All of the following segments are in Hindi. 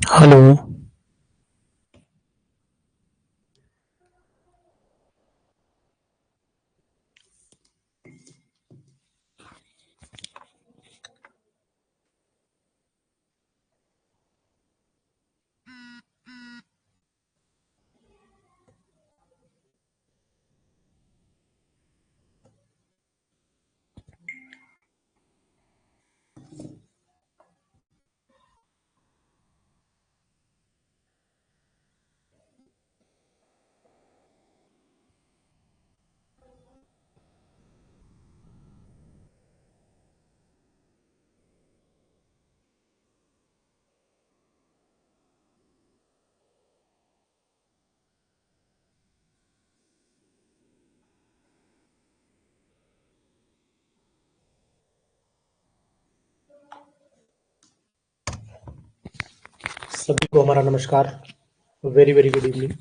हेलो। सभी को हमारा नमस्कार। Very very good evening.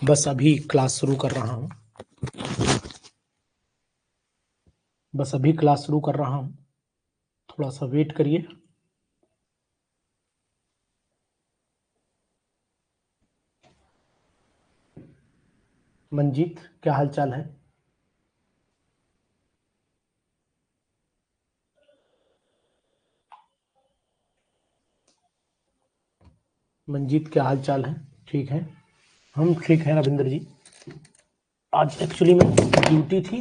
बस अभी क्लास शुरू कर रहा हूँ थोड़ा सा वेट करिए। मंजीत, क्या हाल चाल है? मंजीत, क्या हाल चाल है? ठीक है, हम ठीक हैं रविंद्र जी। आज एक्चुअली में ड्यूटी थी।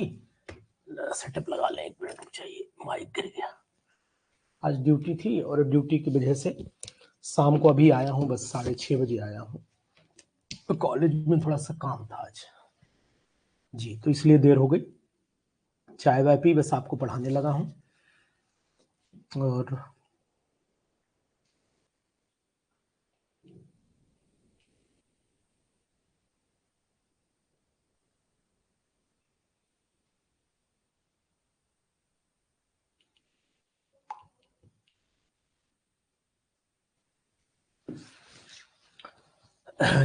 सेटअप लगा लें, 1 मिनट रुक जाइए, माइक गिर गया। आज ड्यूटी थी और ड्यूटी की वजह से शाम को अभी आया हूँ, बस 6:30 बजे आया हूँ। तो कॉलेज में थोड़ा सा काम था आज जी, तो इसलिए देर हो गई। चाय वाय पी, बस आपको पढ़ाने लगा हूँ। और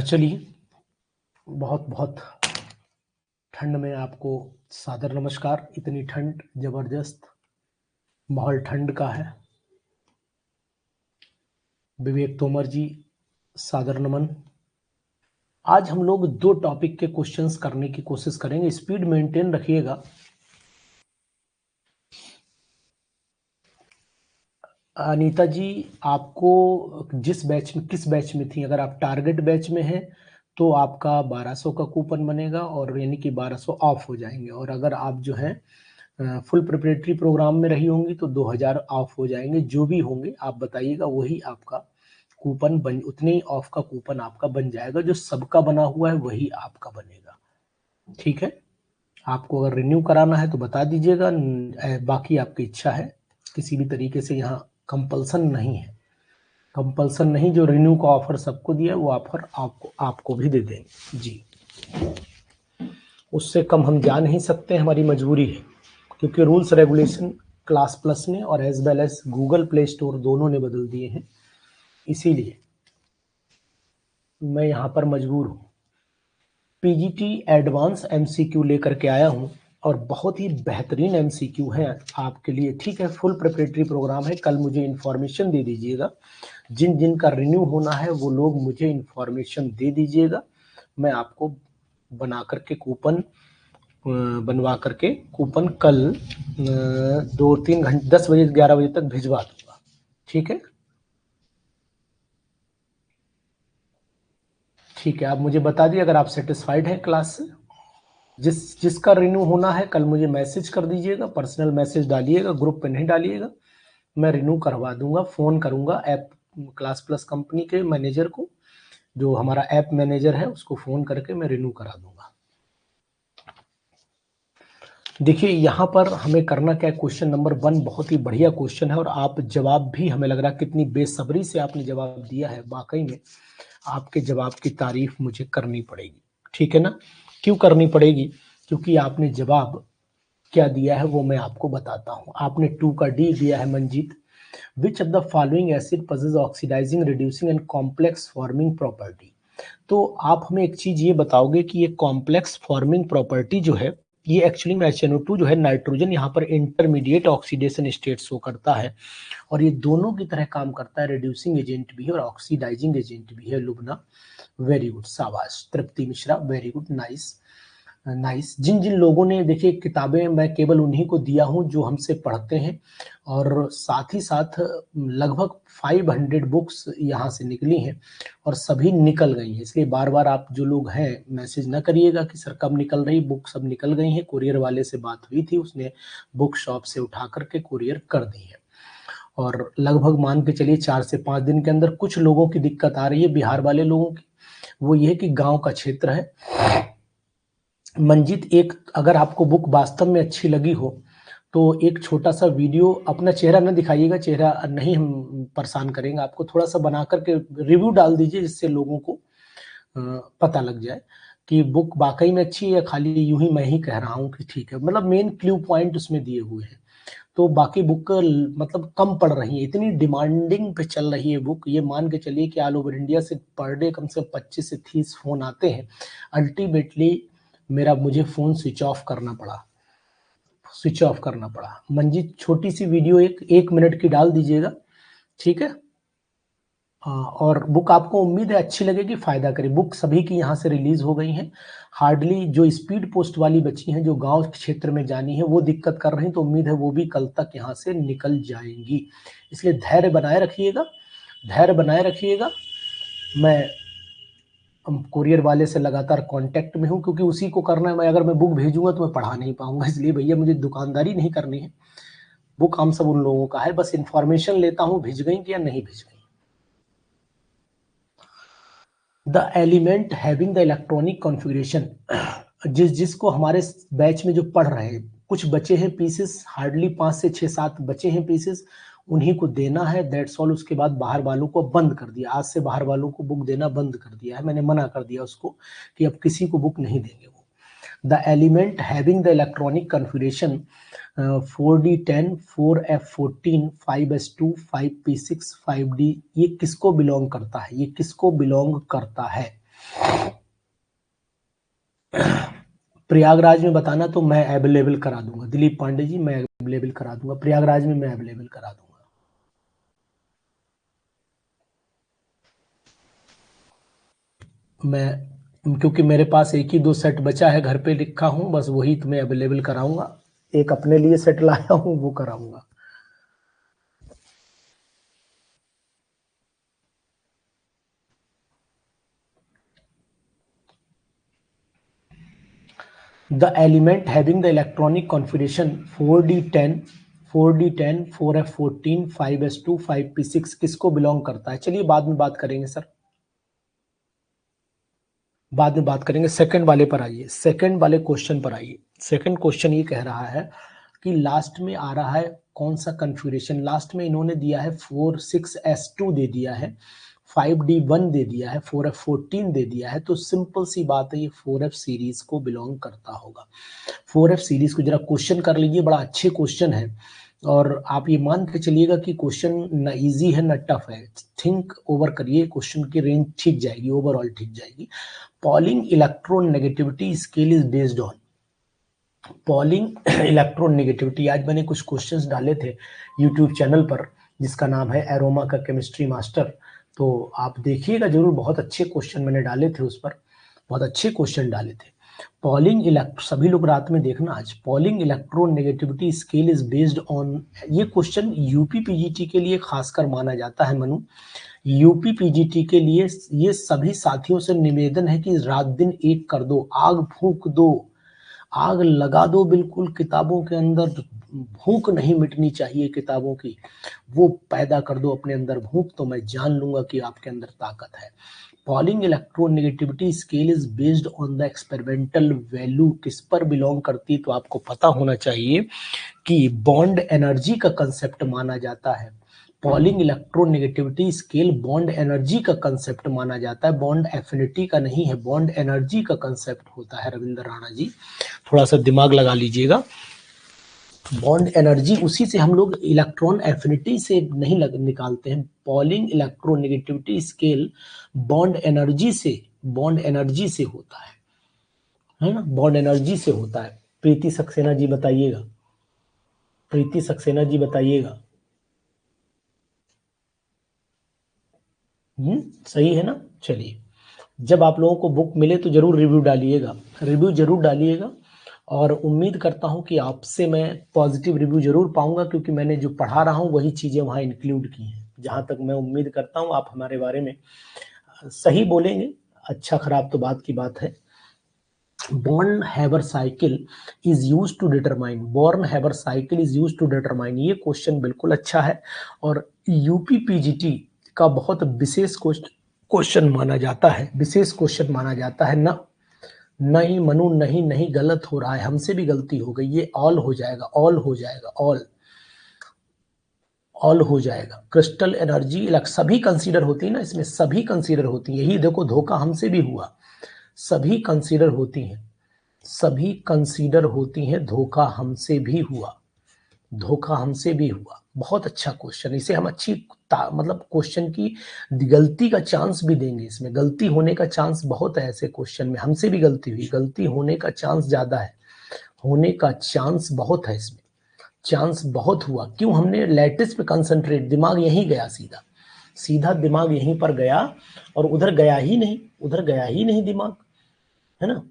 चलिए, बहुत बहुत ठंड में आपको सादर नमस्कार। इतनी ठंड, जबरदस्त माहौल ठंड का है। विवेक तोमर जी, सादर नमन। आज हम लोग 2 टॉपिक के क्वेश्चंस करने की कोशिश करेंगे। स्पीड मेंटेन रखिएगा। अनीता जी, आपको किस बैच में थी? अगर आप टारगेट बैच में हैं तो आपका 1200 का कूपन बनेगा, और यानी कि 1200 ऑफ हो जाएंगे। और अगर आप जो है फुल प्रिपरेटरी प्रोग्राम में रही होंगी तो 2000 ऑफ हो जाएंगे। जो भी होंगे आप बताइएगा, वही आपका कूपन बन, उतने ही ऑफ का कूपन आपका बन जाएगा। जो सबका बना हुआ है वही आपका बनेगा। ठीक है, आपको अगर रिन्यू कराना है तो बता दीजिएगा, बाकी आपकी इच्छा है। किसी भी तरीके से यहाँ कंपल्सन नहीं है। कंपल्सन नहीं, जो रिन्यू का ऑफर सबको दिया है वो ऑफर आपको भी दे देंगे जी। उससे कम हम जा नहीं सकते, हमारी मजबूरी है, क्योंकि रूल्स रेगुलेशन क्लास प्लस ने और as well as Google Play Store दोनों ने बदल दिए हैं। इसीलिए मैं यहाँ पर मजबूर हूँ। पीजीटी एडवांस एमसीक्यू लेकर के आया हूँ, और बहुत ही बेहतरीन एमसीक्यू है आपके लिए। ठीक है, फुल प्रिपरेटरी प्रोग्राम है। कल मुझे इन्फॉर्मेशन दे दीजिएगा, जिन जिन का रिन्यू होना है वो लोग मुझे इन्फॉर्मेशन दे दीजिएगा। मैं आपको बना करके कूपन बनवा करके कूपन कल 2-3 घंटे 10 बजे 11 बजे तक भिजवा दूंगा। ठीक है, ठीक है, आप मुझे बता दिए अगर आप सेटिस्फाइड हैं क्लास से। जिसका रिन्यू होना है कल मुझे मैसेज कर दीजिएगा, पर्सनल मैसेज डालिएगा, ग्रुप पे नहीं डालिएगा। मैं रिन्यू करवा दूंगा, फ़ोन करूंगा ऐप क्लास प्लस कंपनी के मैनेजर को, जो हमारा ऐप मैनेजर है, उसको फ़ोन करके मैं रिन्यू करा दूंगा। देखिए, यहाँ पर हमें करना क्या है, क्वेश्चन नंबर 1 बहुत ही बढ़िया क्वेश्चन है, और आप जवाब भी, हमें लग रहा है कितनी बेसब्री से आपने जवाब दिया है। वाकई में आपके जवाब की तारीफ मुझे करनी पड़ेगी। ठीक है ना? क्यों करनी पड़ेगी? क्योंकि आपने जवाब क्या दिया है वो मैं आपको बताता हूँ। आपने 2 का डी दिया है Manjeet. Which of the following acid possess oxidising, reducing and complex forming property. तो आप हमें एक चीज ये बताओगे कि ये कॉम्प्लेक्स फॉर्मिंग प्रॉपर्टी जो है ये एक्चुअली में HNO2 जो है नाइट्रोजन यहाँ पर इंटरमीडिएट ऑक्सीडेशन स्टेट शो करता है और ये दोनों की तरह काम करता है, रिड्यूसिंग एजेंट भी है और ऑक्सीडाइजिंग एजेंट भी है लुबना। वेरी गुड, शाबाश Tripti Mishra, very good, nice nice. जिन जिन लोगों ने देखिए किताबें मैं केवल उन्हीं को दिया हूं जो हमसे पढ़ते हैं और साथ ही साथ लगभग 500 बुक्स यहाँ से निकली हैं और सभी निकल गई हैं, इसलिए बार बार आप जो लोग हैं मैसेज ना करिएगा कि सर कब निकल रही बुक, सब निकल गई हैं। कुरियर वाले से बात हुई थी, उसने बुक शॉप से उठा करके कुरियर कर दी है और लगभग मान के चलिए 4 से 5 दिन के अंदर। कुछ लोगों की दिक्कत आ रही है बिहार वाले लोगों की, वो ये है कि गांव का क्षेत्र है। मंजीत, एक अगर आपको बुक वास्तव में अच्छी लगी हो तो एक छोटा सा वीडियो, अपना चेहरा न दिखाइएगा, चेहरा नहीं हम परेशान करेंगे आपको, थोड़ा सा बना करके रिव्यू डाल दीजिए जिससे लोगों को पता लग जाए कि बुक वाकई में अच्छी है या खाली यूं ही मैं ही कह रहा हूँ कि ठीक है। मतलब मेन क्लू पॉइंट उसमें दिए हुए हैं। तो बाकी बुक मतलब कम पढ़ रही है, इतनी डिमांडिंग पे चल रही है बुक, ये मान के चलिए कि ऑल ओवर इंडिया से पर डे कम से कम 25 से 30 फोन आते हैं। अल्टीमेटली मुझे फोन स्विच ऑफ करना पड़ा। मंजीत, छोटी सी वीडियो एक मिनट की डाल दीजिएगा, ठीक है। और बुक आपको उम्मीद है अच्छी लगेगी, फायदा करे। बुक सभी की यहाँ से रिलीज हो गई हैं। हार्डली जो स्पीड पोस्ट वाली बच्ची हैं जो गांव क्षेत्र में जानी है वो दिक्कत कर रही हैं, तो उम्मीद है वो भी कल तक यहाँ से निकल जाएंगी। इसलिए धैर्य बनाए रखिएगा। मैं कुरियर वाले से लगातार कांटेक्ट में हूँ क्योंकि उसी को करना है। अगर मैं बुक भेजूंगा तो मैं पढ़ा नहीं पाऊंगा, इसलिए भैया मुझे दुकानदारी नहीं करनी है। बुक हम सब उन लोगों का है, बस इंफॉर्मेशन लेता हूँ भेज गई कि या नहीं भेज गई। The element having the electronic configuration, जिसको हमारे बैच में जो पढ़ रहे हैं, कुछ बचे हैं पीसेस, हार्डली 5 से 6-7 बचे हैं पीसेस, उन्हीं को देना है, दैट्स ऑल। उसके बाद बाहर वालों को बंद कर दिया, आज से बाहर वालों को बुक देना बंद कर दिया है, मैंने मना कर दिया उसको कि अब किसी को बुक नहीं देंगे वो। The element having the electronic configuration 4D10, 4F14, 5S2, 5P6, 5D, ये किसको बिलोंग करता है? ये किसको बिलोंग करता है? प्रयागराज में बताना तो मैं अवेलेबल करा दूंगा। दिलीप पांडे जी, मैं अवेलेबल करा दूंगा प्रयागराज में, मैं अवेलेबल करा दूंगा। मैं क्योंकि मेरे पास एक ही 2 सेट बचा है, घर पे लिखा हूं, बस वही तुम्हें अवेलेबल कराऊंगा। एक अपने लिए सेट लाया हूं, वो कराऊंगा। The element having the electronic configuration 4D10, 4F14, 5S2, 5P6 किसको बिलोंग करता है? चलिए बाद में बात करेंगे सर, बाद में बात करेंगे। सेकंड वाले पर आइए, सेकंड वाले क्वेश्चन पर आइए। सेकंड क्वेश्चन ये कह रहा है कि लास्ट में आ रहा है कौन सा कन्फिग्रेशन? लास्ट में इन्होंने दिया है 46S2 दे दिया है, 5D1 दे दिया है, 4F14 दे दिया है, तो सिंपल सी बात है ये 4F सीरीज को बिलोंग करता होगा। 4F सीरीज को जरा क्वेश्चन कर लीजिए, बड़ा अच्छे क्वेश्चन है और आप ये मान के चलिएगा कि क्वेश्चन न इजी है न टफ है। थिंक ओवर करिए, क्वेश्चन की रेंज ठीक जाएगी, ओवरऑल ठीक जाएगी। Polling electron negativity scale is based on, polling electron negativity, आज मैंने कुछ क्वेश्चंस डाले थे यूट्यूब चैनल पर जिसका नाम है एरोमा का केमिस्ट्री मास्टर, तो आप देखिएगा जरूर, बहुत अच्छे क्वेश्चन मैंने डाले थे उस पर, बहुत अच्छे क्वेश्चन डाले थे। पॉलिंग इलेक्ट्रो, सभी लोग रात में देखना आज, polling electron negativity scale is based on, ये क्वेश्चन यूपी पीजीटी के लिए खासकर माना जाता है मनु। यूपी पीजीटी के लिए ये सभी साथियों से निवेदन है कि रात दिन एक कर दो, आग फूंक दो, आग लगा दो बिल्कुल किताबों के अंदर, भूख नहीं मिटनी चाहिए किताबों की, वो पैदा कर दो अपने अंदर भूख, तो मैं जान लूंगा कि आपके अंदर ताकत है। Polling electronegativity scale is based on the experimental value, किस पर बिलोंग करती, तो आपको पता होना चाहिए कि बॉन्ड एनर्जी का कंसेप्ट माना जाता है। Polling electronegativity scale bond energy का कंसेप्ट माना जाता है, बॉन्ड एफिनिटी का नहीं है, बॉन्ड एनर्जी का कंसेप्ट होता है। रविंद्र राणा जी, थोड़ा सा दिमाग लगा लीजिएगा, बॉन्ड एनर्जी उसी से हम लोग इलेक्ट्रॉन एफिनिटी से नहीं निकालते हैं। Polling electronegativity scale bond energy से होता है ना, बॉन्ड एनर्जी से होता है। प्रीति सक्सेना जी बताइएगा, प्रीति सक्सेना जी बताइएगा। सही है ना? चलिए, जब आप लोगों को बुक मिले तो जरूर रिव्यू डालिएगा, रिव्यू जरूर डालिएगा, और उम्मीद करता हूं कि आपसे मैं पॉजिटिव रिव्यू जरूर पाऊंगा, क्योंकि मैंने जो पढ़ा रहा हूं वही चीजें वहां इंक्लूड की हैं। जहां तक मैं उम्मीद करता हूं आप हमारे बारे में सही बोलेंगे, अच्छा खराब तो बात की बात है। Born Haber cycle is use to determine, ये क्वेश्चन बिल्कुल अच्छा है और यूपीपीजीटी का बहुत विशेष क्वेश्चन माना जाता है, विशेष क्वेश्चन माना जाता है ना। नहीं मनु, नहीं नहीं, गलत हो रहा है, हमसे भी गलती हो गई, ये ऑल हो जाएगा, ऑल हो जाएगा, ऑल हो जाएगा। क्रिस्टल एनर्जी सभी कंसीडर होती है ना, इसमें सभी कंसीडर होती है, यही देखो धोखा हमसे भी हुआ, सभी कंसीडर होती हैं, सभी कंसीडर होती हैं, धोखा हमसे भी हुआ, धोखा हमसे भी हुआ। बहुत अच्छा क्वेश्चन, इसे हम अच्छी मतलब क्वेश्चन की गलती का चांस भी देंगे, इसमें गलती होने का चांस बहुत है ऐसे क्वेश्चन में, हमसे भी गलती हुई, गलती होने का चांस ज्यादा है, होने का चांस बहुत है इसमें, चांस बहुत हुआ। क्यों? हमने लैटिस पे कंसंट्रेट, दिमाग यहीं गया, सीधा सीधा दिमाग यहीं पर गया, और उधर गया ही नहीं, उधर गया ही नहीं दिमाग, है ना।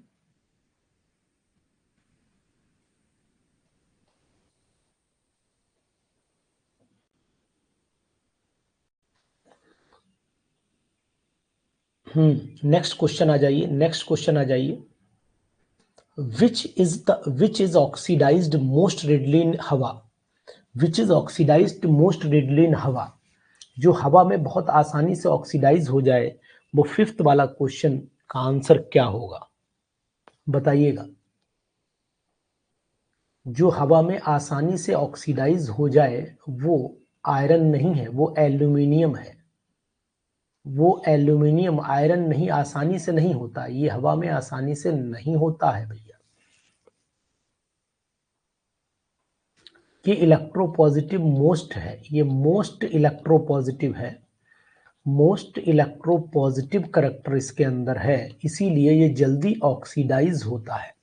नेक्स्ट क्वेश्चन आ जाइए, नेक्स्ट क्वेश्चन आ जाइए। Which is oxidised most readily in हवा, which is oxidised most readily in हवा, जो हवा में बहुत आसानी से ऑक्सीडाइज हो जाए, वो फिफ्थ वाला क्वेश्चन का आंसर क्या होगा, बताइएगा। जो हवा में आसानी से ऑक्सीडाइज हो जाए वो आयरन नहीं है, वो एल्यूमिनियम है, वो एल्यूमिनियम, आयरन नहीं, आसानी से नहीं होता, ये हवा में आसानी से नहीं होता है भैया। ये इलेक्ट्रोपॉजिटिव मोस्ट है, ये मोस्ट इलेक्ट्रोपॉजिटिव है, मोस्ट इलेक्ट्रोपॉजिटिव करैक्टर इसके अंदर है, इसीलिए ये जल्दी ऑक्सीडाइज होता है।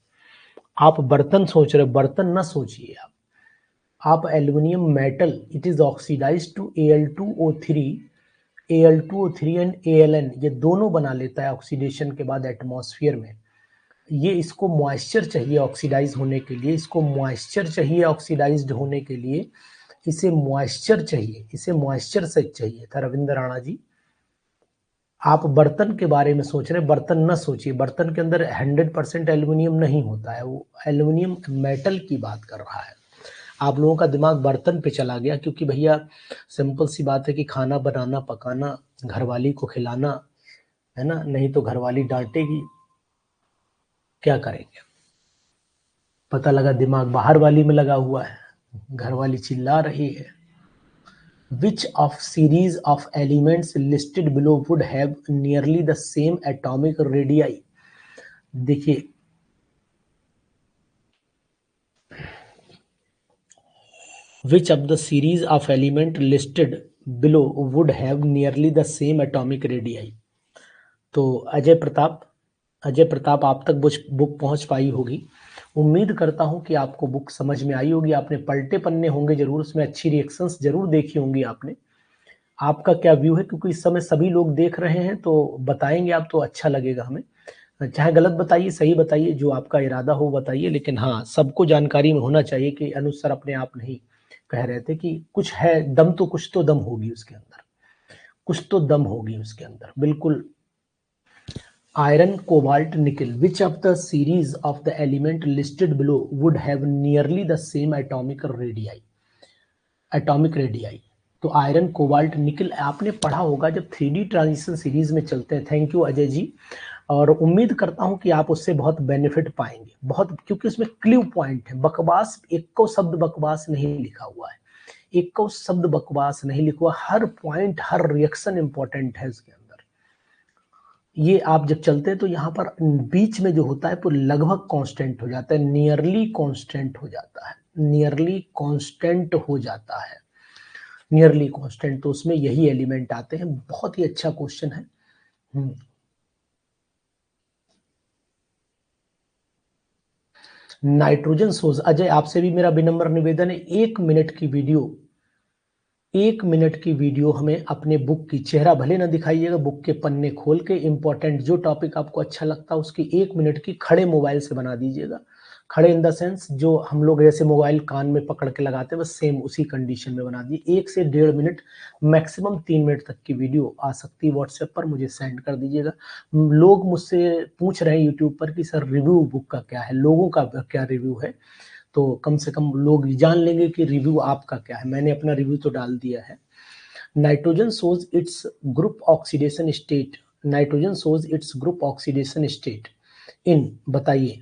आप बर्तन सोच रहे, बर्तन ना सोचिए आप aluminium metal, it is oxidise to Al2O3, Al2O3 and Aln, ये दोनों बना लेता है ऑक्सीडेशन के बाद एटमॉस्फेयर में। ये इसको मॉइस्चर चाहिए ऑक्सीडाइज होने के लिए, इसको मॉइस्चर चाहिए ऑक्सीडाइज्ड होने के लिए, इसे मॉइस्चर चाहिए, इसे मॉइस्चर से चाहिए था रविंद्र राणा जी। आप बर्तन के बारे में सोच रहे, बर्तन न सोचिए, बर्तन के अंदर 100% एल्यूमिनियम नहीं होता है, वो एल्यूमिनियम मेटल की बात कर रहा है। आप लोगों का दिमाग बर्तन पे चला गया, क्योंकि भैया सिंपल सी बात है कि खाना बनाना, पकाना, घरवाली को खिलाना, है ना, नहीं तो घरवाली डांटेगी, क्या करेंगे। पता लगा दिमाग बाहर वाली में लगा हुआ है, घरवाली चिल्ला रही है। Which of series of elements listed below would have nearly the same atomic radii? देखिए, which of the series of element listed below would have nearly the same atomic radii? तो अजय प्रताप आप तक बुक पहुंच पाई होगी, उम्मीद करता हूं कि आपको बुक समझ में आई होगी, आपने पलटे पन्ने होंगे जरूर, उसमें अच्छी रिएक्शंस जरूर देखी होंगी आपने। आपका क्या व्यू है, क्योंकि इस समय सभी लोग देख रहे हैं, तो बताएंगे आप तो अच्छा लगेगा हमें, चाहे गलत बताइए, सही बताइए, जो आपका इरादा हो बताइए, लेकिन हाँ, सबको जानकारी में होना चाहिए कि अनुज सर अपने आप नहीं कह रहे थे, कि कुछ है दम, तो कुछ तो दम होगी उसके अंदर, कुछ तो दम होगी उसके अंदर, बिल्कुल। आयरन, कोबाल्ट, निकल, विच of the series of the element listed below would have nearly the same atomic radii. तो आयरन, कोबाल्ट, निकल आपने पढ़ा होगा जब 3D ट्रांजिशन सीरीज में चलते हैं। थैंक यू अजय जी, और उम्मीद करता हूं कि आप उससे बहुत बेनिफिट पाएंगे, बहुत, क्योंकि उसमें क्ल्यू पॉइंट है, बकवास, एक को शब्द बकवास नहीं लिखा हुआ है, एक को शब्द बकवास नहीं लिखा हुआ, हर पॉइंट, हर रिएक्शन इंपॉर्टेंट है उसके अंदर। ये आप जब चलते हैं तो यहाँ पर बीच में जो होता है वो लगभग कांस्टेंट हो जाता है, नियरली कांस्टेंट हो जाता है, नियरली कांस्टेंट हो जाता है, नियरली कांस्टेंट, तो उसमें यही एलिमेंट आते हैं। बहुत ही अच्छा क्वेश्चन है। नाइट्रोजन सोर्स, अजय आपसे भी मेरा विनम्र निवेदन है, 1 मिनट की वीडियो हमें अपने बुक की, चेहरा भले ना दिखाइएगा, बुक के पन्ने खोल के इंपॉर्टेंट जो टॉपिक आपको अच्छा लगता है उसकी 1 मिनट की खड़े मोबाइल से बना दीजिएगा। खड़े इन द सेंस जो हम लोग जैसे मोबाइल कान में पकड़ के लगाते हैं, बस सेम उसी कंडीशन में बना दिए। 1 से 1.5 मिनट, मैक्सिमम 3 मिनट तक की वीडियो आ सकती है। व्हाट्सएप पर मुझे सेंड कर दीजिएगा। लोग मुझसे पूछ रहे हैं यूट्यूब पर कि सर रिव्यू बुक का क्या है, लोगों का क्या रिव्यू है, तो कम से कम लोग जान लेंगे कि रिव्यू आपका क्या है। मैंने अपना रिव्यू तो डाल दिया है। Nitrogen shows its group oxidation state, nitrogen shows its group oxidation state in, बताइए,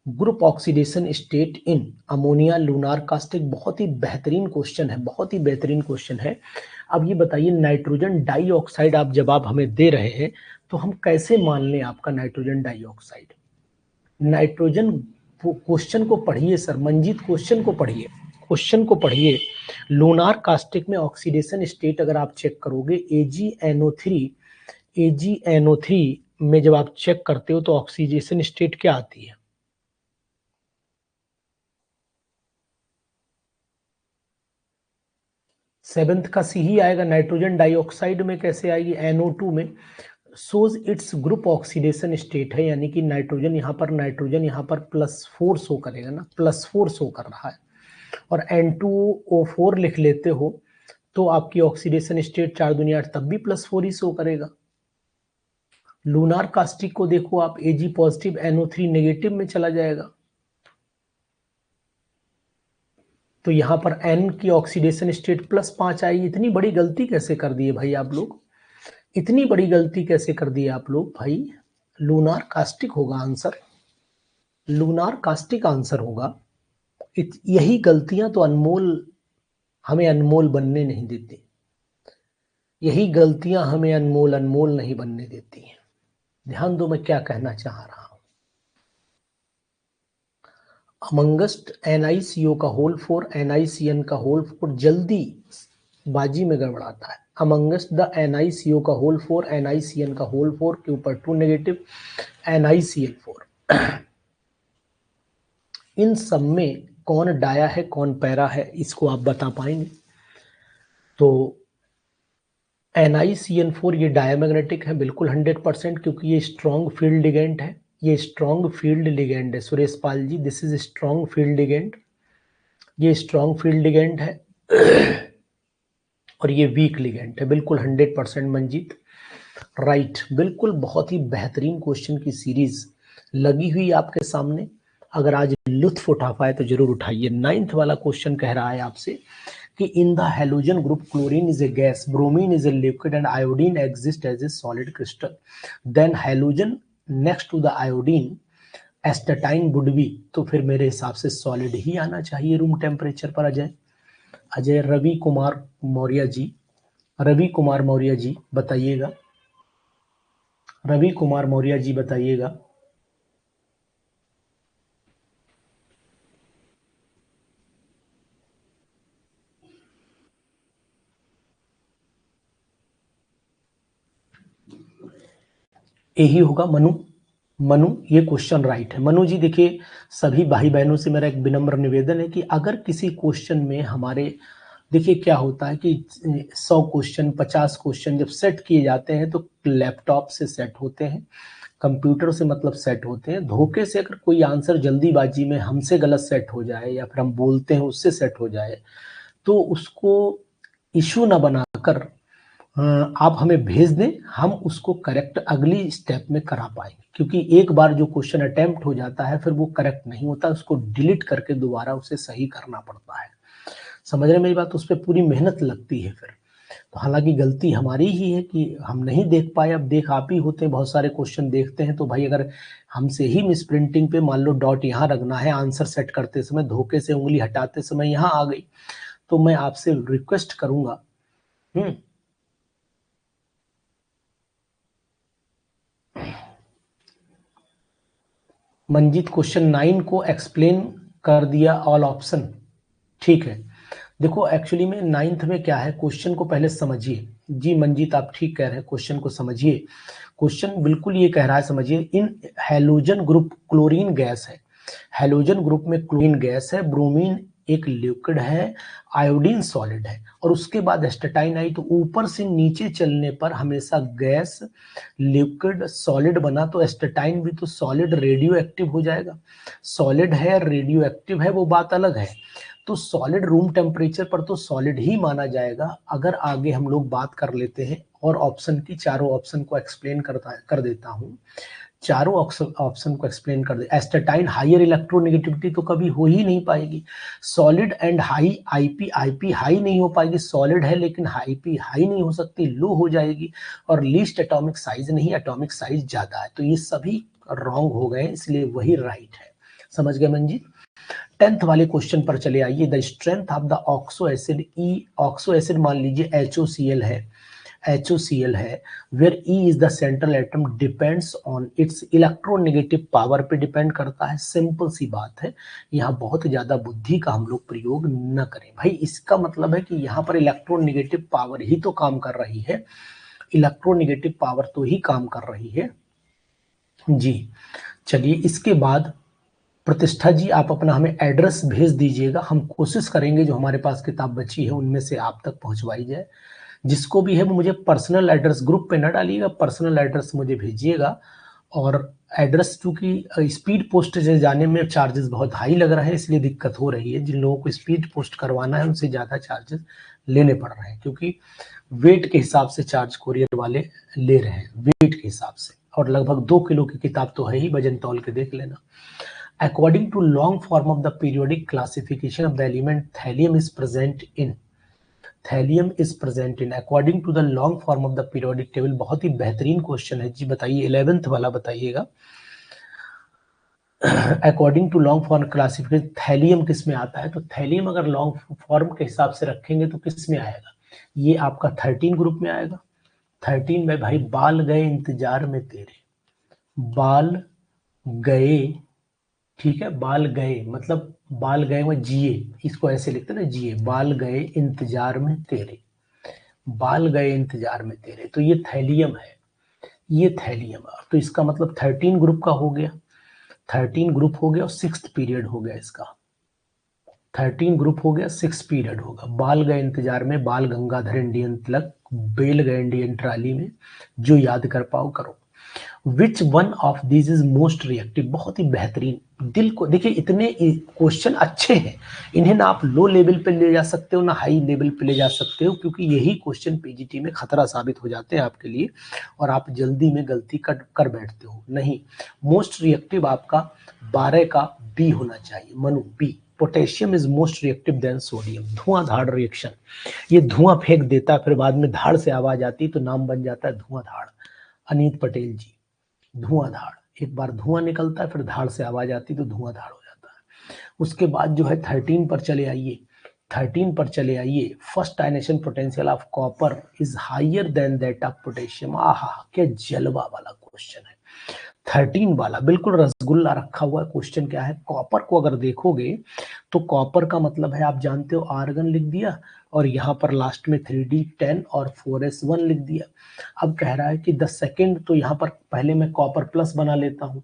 group oxidation state in ammonia lunar caustic. बहुत ही बेहतरीन क्वेश्चन है, बहुत ही बेहतरीन क्वेश्चन है। अब ये बताइए, नाइट्रोजन डाइऑक्साइड आप जब आप हमें दे रहे हैं तो हम कैसे मान लें आपका नाइट्रोजन डाइऑक्साइड? नाइट्रोजन, क्वेश्चन को पढ़िए सर, मंजीत क्वेश्चन को पढ़िए, क्वेश्चन को पढ़िए। लूनार कास्टिक में ऑक्सीडेशन स्टेट अगर आप चेक करोगे, AgNO3 में जब आप चेक करते हो तो ऑक्सीडेशन स्टेट क्या आती है? सेवेंथ का सी ही आएगा। नाइट्रोजन डाइऑक्साइड में कैसे आएगी? NO2 में। सोज इट्स ग्रुप ऑक्सीडेशन स्टेट है, यानी कि नाइट्रोजन यहाँ पर +4 शो करेगा ना, +4 शो कर रहा है, और N2O4 लिख लेते हो तो आपकी ऑक्सीडेशन स्टेट 4 दूनी 8 तब भी +4 ही शो करेगा। लूनार कास्टिक को देखो आप, Ag पॉजिटिव NO3 नेगेटिव में चला जाएगा, तो यहाँ पर N की ऑक्सीडेशन स्टेट +5 आएगी। इतनी बड़ी गलती कैसे कर दिए भाई आप लोग, इतनी बड़ी गलती कैसे कर दिए आप लोग भाई? लूनार कास्टिक होगा आंसर, लूनार कास्टिक आंसर होगा। यही गलतियां तो अनमोल, हमें अनमोल बनने नहीं देती, यही गलतियां हमें अनमोल अनमोल नहीं बनने देती हैं। ध्यान दो मैं क्या कहना चाह रहा हूं। अमंगस्ट NiCO का होल 4, NiCN का होल 4 जल्दी बाजी में गड़बड़ाता है। अमंगस्ट द NiCO का होल 4, NiCN का होल 4 के ऊपर 2 नेगेटिव, NiCl4। इन सब में कौन डाया है कौन पैरा है, इसको आप बता पाएंगे? तो NiCN4 ये डायमैग्नेटिक है बिल्कुल 100%, क्योंकि ये स्ट्रॉन्ग फील्ड लिगेंड है, ये स्ट्रॉन्ग फील्ड लिगेंड है Suresh Pal ji, this is strong field ligand, ये स्ट्रॉन्ग फील्ड लिगेंड है और ये वीक लिगेंड है, बिल्कुल 100% मंजीत राइट, बिल्कुल। बहुत ही बेहतरीन क्वेश्चन की सीरीज लगी हुई आपके सामने, अगर आज लुत्फ उठा पाए तो जरूर उठाइए। 9th वाला क्वेश्चन कह रहा है आपसे कि in the halogen group chlorine is a gas, bromine is a liquid and iodine exist as a solid crystal, then halogen next to the iodine astatine would be, तो फिर मेरे हिसाब से सॉलिड ही आना चाहिए रूम टेम्परेचर पर। अजय रवि कुमार मौर्य जी, रवि कुमार मौर्य जी बताइएगा, रवि कुमार मौर्य जी बताइएगा। यही होगा मनु, मनु ये क्वेश्चन राइट है। मनु जी देखिए, सभी भाई बहनों से मेरा एक विनम्र निवेदन है कि अगर किसी क्वेश्चन में हमारे, देखिए क्या होता है कि 100 क्वेश्चन 50 क्वेश्चन जब सेट किए जाते हैं तो लैपटॉप से सेट होते हैं, कंप्यूटर से मतलब सेट होते हैं। धोखे से अगर कोई आंसर जल्दीबाजी में हमसे गलत सेट हो जाए या फिर हम बोलते हैं उससे सेट हो जाए, तो उसको इशू ना बनाकर आप हमें भेज दें, हम उसको करेक्ट अगली स्टेप में करा पाएंगे, क्योंकि एक बार जो क्वेश्चन अटेम्प्ट हो जाता है फिर वो करेक्ट नहीं होता, उसको डिलीट करके दोबारा उसे सही करना पड़ता है। समझ रहे मेरी बात? उस पर पूरी मेहनत लगती है फिर। तो हालांकि गलती हमारी ही है कि हम नहीं देख पाए, अब देख आप ही होते हैं, बहुत सारे क्वेश्चन देखते हैं, तो भाई अगर हमसे ही मिस प्रिंटिंग पे मान लो डॉट यहाँ रखना है, आंसर सेट करते समय धोखे से उंगली हटाते समय यहाँ आ गई, तो मैं आपसे रिक्वेस्ट करूंगा। मंजीत क्वेश्चन 9 को एक्सप्लेन कर दिया ऑल ऑप्शन, ठीक है। देखो एक्चुअली में 9th में क्या है, क्वेश्चन को पहले समझिए। जी मंजीत आप ठीक कह रहे हैं, क्वेश्चन को समझिए। क्वेश्चन बिल्कुल ये कह रहा है, समझिए, इन हैलोजन ग्रुप क्लोरीन गैस है, हैलोजन ग्रुप में क्लोरीन गैस है, ब्रोमीन एक लिक्विड है, आयोडीन सॉलिड है, और उसके बाद एस्टेटाइन आई। तो ऊपर से नीचे चलने पर हमेशा गैस, लिक्विड, सॉलिड बना, तो एस्टेटाइन भी तो सॉलिड रेडियो एक्टिव हो जाएगा। सॉलिड है, रेडियो एक्टिव है, वो बात अलग है। तो सॉलिड रूम टेम्परेचर पर तो सॉलिड ही माना जाएगा। अगर आगे हम लोग बात कर लेते हैं और ऑप्शन की, चारों ऑप्शन को एक्सप्लेन कर देता हूँ। चारों ऑप्शन को एक्सप्लेन कर दे। एस्टेटाइन हाइयर इलेक्ट्रोनेगेटिविटी तो कभी हो ही नहीं पाएगी। Solid and high, IP IP high नहीं हो पाएगी। सॉलिड है लेकिन आईपी हाई नहीं हो सकती, लो हो जाएगी। और लीस्ट एटॉमिक साइज नहीं, एटॉमिक साइज ज्यादा है। तो ये सभी रॉन्ग हो गए, इसलिए वही राइट है। समझ गए मंजी? 10th वाले क्वेश्चन पर चले आइए। The strength of the oxo acid, oxo acid मान लीजिए HOCl है, HOCl है, where E is the central atom, depends on its electronegative power पे डिपेंड करता है। सिंपल सी बात है, यहाँ बहुत ज्यादा बुद्धि का हम लोग प्रयोग न करें भाई। इसका मतलब है कि यहाँ पर इलेक्ट्रोनेगेटिव पावर ही तो काम कर रही है, इलेक्ट्रोनेगेटिव पावर तो ही काम कर रही है जी। चलिए, इसके बाद प्रतिष्ठा जी, आप अपना हमें एड्रेस भेज दीजिएगा। हम कोशिश करेंगे जो हमारे पास किताब बची है उनमें से आप तक पहुंचवाई जाए। जिसको भी है वो मुझे पर्सनल एड्रेस, ग्रुप पे न डालिएगा, पर्सनल एड्रेस मुझे भेजिएगा। और एड्रेस, चूंकि स्पीड पोस्ट से जाने में चार्जेस बहुत हाई लग रहे हैं, इसलिए दिक्कत हो रही है। जिन लोगों को स्पीड पोस्ट करवाना है उनसे ज़्यादा चार्जेस लेने पड़ रहे हैं, क्योंकि वेट के हिसाब से चार्ज कोरियर वाले ले रहे हैं, वेट के हिसाब से। और लगभग 2 किलो की किताब तो है ही, वजन तौल के देख लेना। According to long form of the periodic classification of the element, thallium is present in, thallium is present in, according to the long form of the periodic table। बहुत ही बेहतरीन क्वेश्चन है जी, बताइए 11th वाला बताइएगा। According to long form classification, thallium किस में आता है? तो थैलियम अगर लॉन्ग फॉर्म के हिसाब से रखेंगे तो किस में आएगा? ये आपका 13 ग्रुप में आएगा। 13 में भाई, बाल गए इंतजार में तेरे, बाल गए, ठीक है, बाल गए मतलब बाल गए में जिए, इसको ऐसे लिखते ना, जिए, बाल गए इंतजार में तेरे, बाल गए इंतजार में तेरे। तो ये थैलियम है, ये थैलियम। तो इसका मतलब 13 ग्रुप का हो गया, 13 ग्रुप हो गया और 6th पीरियड हो गया इसका। 13 ग्रुप हो गया, 6 पीरियड होगा। बाल गए इंतजार में, बाल गंगाधर इंडियन तिलक, बेल गए इंडियन ट्राली में, जो याद कर पाओ करो। Which one of this is most reactive, बहुत ही बेहतरीन। दिल को देखिए, इतने क्वेश्चन अच्छे हैं, इन्हें ना आप लो लेवल पे ले जा सकते हो ना हाई लेवल पे ले जा सकते हो, क्योंकि यही क्वेश्चन पीजीटी में खतरा साबित हो जाते हैं आपके लिए, और आप जल्दी में गलती कर बैठते हो। नहीं, मोस्ट रिएक्टिव आपका 12 का बी होना चाहिए, Manu, B. Potassium is most reactive than sodium, धुआंधार रिएक्शन। ये धुआं फेंक देता है, फिर बाद में धाड़ से आवाज आती तो नाम बन जाता है धुआंधार। अनीत पटेल जी, धुआंधार, एक बार धुआं निकलता है फिर धाड़ से आवाज आती तो धुआंधार हो जाता है। उसके बाद जो है 13 पर चले आइए, 13 पर चले आइए। First ionisation potential of copper is higher than that of potassium. आहा, क्या जलवा वाला क्वेश्चन है। 13 वाला बिल्कुल रसगुल्ला रखा हुआ क्वेश्चन। क्या है? कॉपर को अगर देखोगे तो कॉपर का मतलब है, आप जानते हो, आर्गन लिख दिया और यहाँ पर लास्ट में 3D10 और 4s1 लिख दिया। अब कह रहा है कि द सेकेंड, तो यहाँ पर पहले मैं कॉपर प्लस बना लेता हूँ,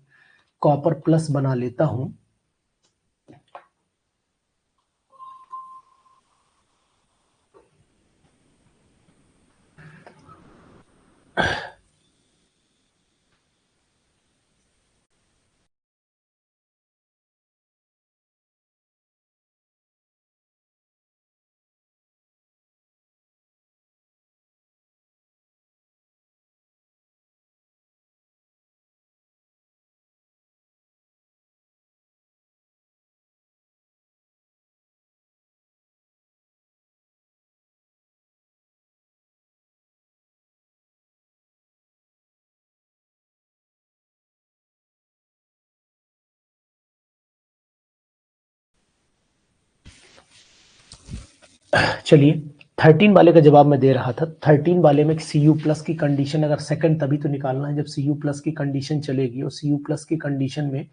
कॉपर प्लस बना लेता हूँ। चलिए, 13 वाले का जवाब मैं दे रहा था। 13 वाले में Cu प्लस की कंडीशन, अगर सेकंड तभी तो निकालना है जब Cu प्लस की कंडीशन चलेगी, और Cu प्लस की कंडीशन में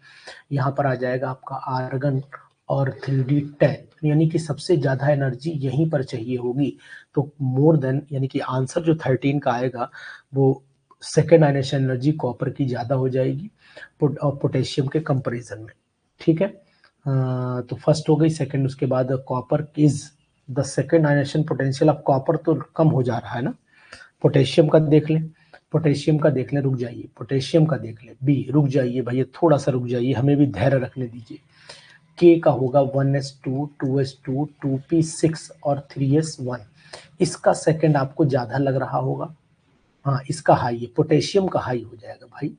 यहाँ पर आ जाएगा आपका आर्गन और 3D10, यानी कि सबसे ज्यादा एनर्जी यहीं पर चाहिए होगी। तो मोर देन, यानी कि आंसर जो 13 का आएगा वो सेकेंड आयनेशन एनर्जी कॉपर की ज्यादा हो जाएगी और पोटेशियम के कंपेरिजन में। ठीक है। तो फर्स्ट हो गई, सेकंड उसके बाद copper is the second ionisation potential of copper, तो कम हो जा रहा है ना। पोटेशियम का देख लें, पोटेशियम का देख लें, रुक जाइए, पोटेशियम का देख लें, बी, रुक जाइए भैया, थोड़ा सा रुक जाइए, हमें भी धैर्य रखने दीजिए। के का होगा 1s2 2s2 2p6 और 3s1। इसका सेकंड आपको ज़्यादा लग रहा होगा, हाँ इसका हाई है, पोटेशियम का हाई हो जाएगा भाई।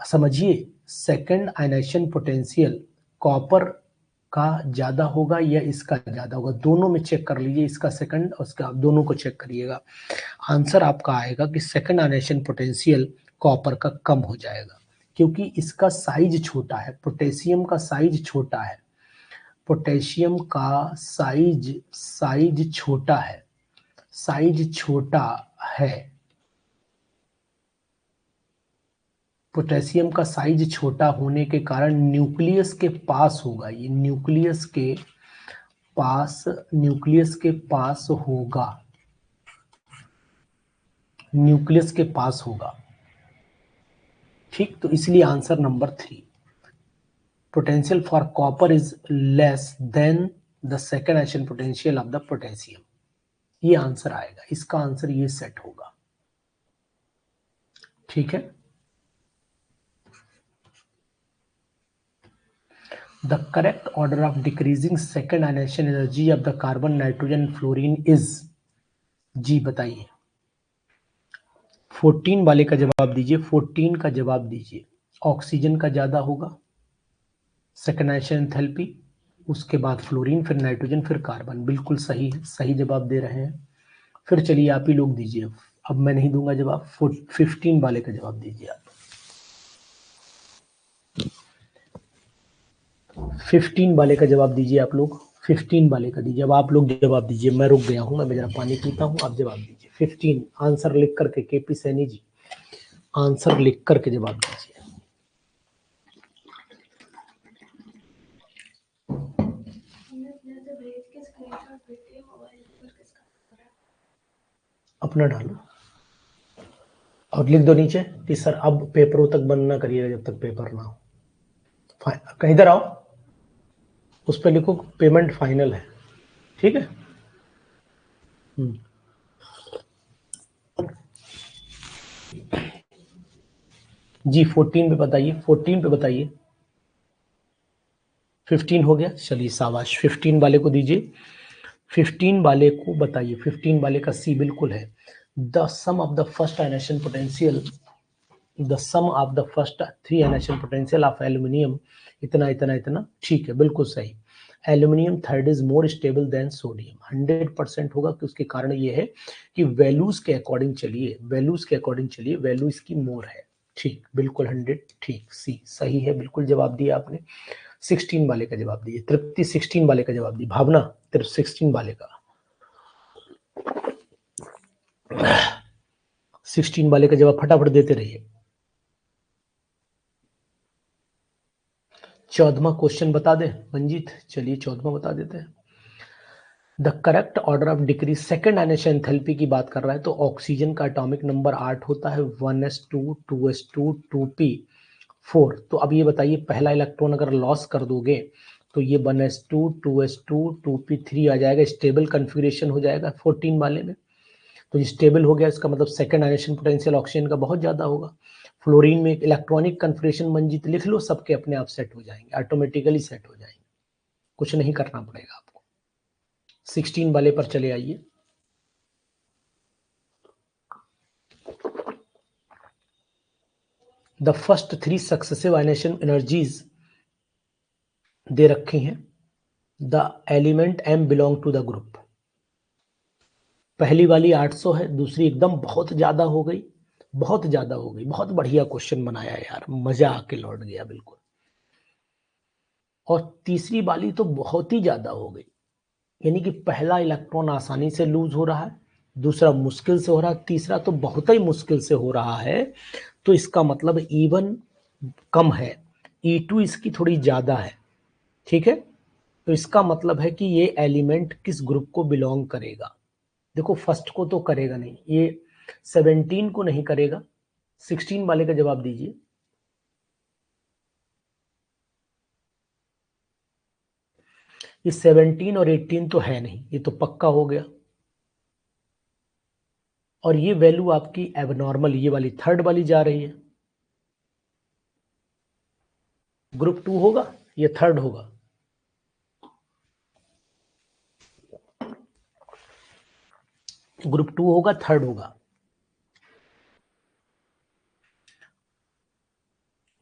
समझिए, सेकंड आयनेशन पोटेंशियल कॉपर का ज़्यादा होगा या इसका ज़्यादा होगा, दोनों में चेक कर लीजिए, इसका सेकंड और इसका, दोनों को चेक करिएगा। आंसर आपका आएगा कि सेकंड आयनेशन पोटेंशियल कॉपर का कम हो जाएगा, क्योंकि इसका साइज छोटा है, पोटेशियम का साइज छोटा है, पोटेशियम का साइज छोटा है, साइज छोटा है, पोटेशियम का साइज छोटा होने के कारण न्यूक्लियस के पास होगा, ये न्यूक्लियस के पास होगा, न्यूक्लियस के पास होगा। ठीक, तो इसलिए answer number 3, potential for copper is less than the second ionisation potential of the potassium, ये आंसर आएगा, इसका आंसर ये सेट होगा। ठीक है। The correct order of decreasing second ionization energy of the carbon, nitrogen, fluorine is, जी बताइए। 14 वाले का जवाब दीजिए, 14 का जवाब दीजिए। ऑक्सीजन का ज्यादा होगा सेकेंड आयनेशन एंथैल्पी, उसके बाद फ्लोरीन, फिर नाइट्रोजन, फिर कार्बन, बिल्कुल सही है, सही जवाब दे रहे हैं। फिर चलिए आप ही लोग दीजिए, अब मैं नहीं दूंगा जवाब, 15 वाले का जवाब दीजिए आप। 15 वाले का जवाब दीजिए आप लोग, 15 वाले का दीजिए, अब आप लोग जवाब दीजिए, मैं रुक गया हूँ, मैं जरा पानी पीता हूँ, आप जवाब दीजिए। 15 आंसर लिख करके, केपी सैनी जी आंसर लिख करके जवाब दीजिए। अपना डालो और लिख दो नीचे कि सर अब पेपरों तक बंद ना करिएगा जब तक पेपर ना हो। कहीं इधर आओ, उस पर लिखो पेमेंट फाइनल है, ठीक है। जी 14 पे बताइए, 14 पे बताइए। 15 हो गया, चलिए शाबाश, 15 वाले को दीजिए, 15 वाले को बताइए, 15 वाले का सी बिल्कुल है। The sum of the first ionisation potential, the sum of the first 3 ionisation potential of aluminium, इतना इतना इतना, ठीक है बिल्कुल सही। Aluminium third is more stable than sodium, 100% होगा, कि उसके कारण ये है कि वैल्यूज के अकॉर्डिंग चलिए, वैल्यूज के अकॉर्डिंग चलिए, वैल्यू इसकी मोर है, ठीक बिल्कुल 100, ठीक, सी सही है, बिल्कुल जवाब दिया आपने। 16 वाले का जवाब दीजिए, तृप्ति 16 वाले का जवाब दी, भावना 16 वाले का, 16 वाले का जवाब फटाफट देते रहिए। 14वां क्वेश्चन बता दें मंजीत, चलिए 14वां बता देते हैं। The correct order of decrease second ionisation enthalpy की बात कर रहा है, तो ऑक्सीजन का एटॉमिक नंबर 8 होता है, 1s2 2s2 2p4। तो अब ये बताइए, पहला इलेक्ट्रॉन अगर लॉस कर दोगे तो ये 1s2 2s2 2p3 आ जाएगा, स्टेबल कन्फिग्रेशन हो जाएगा 14 वाले में। तो ये स्टेबल हो गया, इसका मतलब सेकेंड आयनेशन पोटेंशियल ऑक्सीजन का बहुत ज्यादा होगा। फ्लोरीन में इलेक्ट्रॉनिक कन्फिग्रेशन मंजित लिख लो, सबके अपने आप सेट हो जाएंगे, ऑटोमेटिकली सेट हो जाएंगे, कुछ नहीं करना पड़ेगा आपको। 16 वाले पर चले आइए। The first 3 successive ionisation energies दे रखी हैं, the element M belong to the group. पहली वाली 800 है, दूसरी एकदम बहुत ज्यादा हो गई, बहुत ज्यादा हो गई, बहुत बढ़िया क्वेश्चन बनाया यार, मजा आके लौट गया बिल्कुल। और तीसरी वाली तो बहुत ही ज्यादा हो गई, यानी कि पहला इलेक्ट्रॉन आसानी से लूज हो रहा है, दूसरा मुश्किल से हो रहा है, तीसरा तो बहुत ही मुश्किल से हो रहा है। तो इसका मतलब E1 कम है, E2 इसकी थोड़ी ज्यादा है, ठीक है। तो इसका मतलब है कि ये एलिमेंट किस ग्रुप को बिलोंग करेगा। देखो फर्स्ट को तो करेगा नहीं, ये 17 को नहीं करेगा। 16 वाले का जवाब दीजिए। ये 17 और 18 तो है नहीं, ये तो पक्का हो गया। और ये वैल्यू आपकी एबनॉर्मल, ये वाली थर्ड वाली जा रही है, ग्रुप 2 होगा, ये थर्ड होगा। ग्रुप 2 होगा, थर्ड होगा।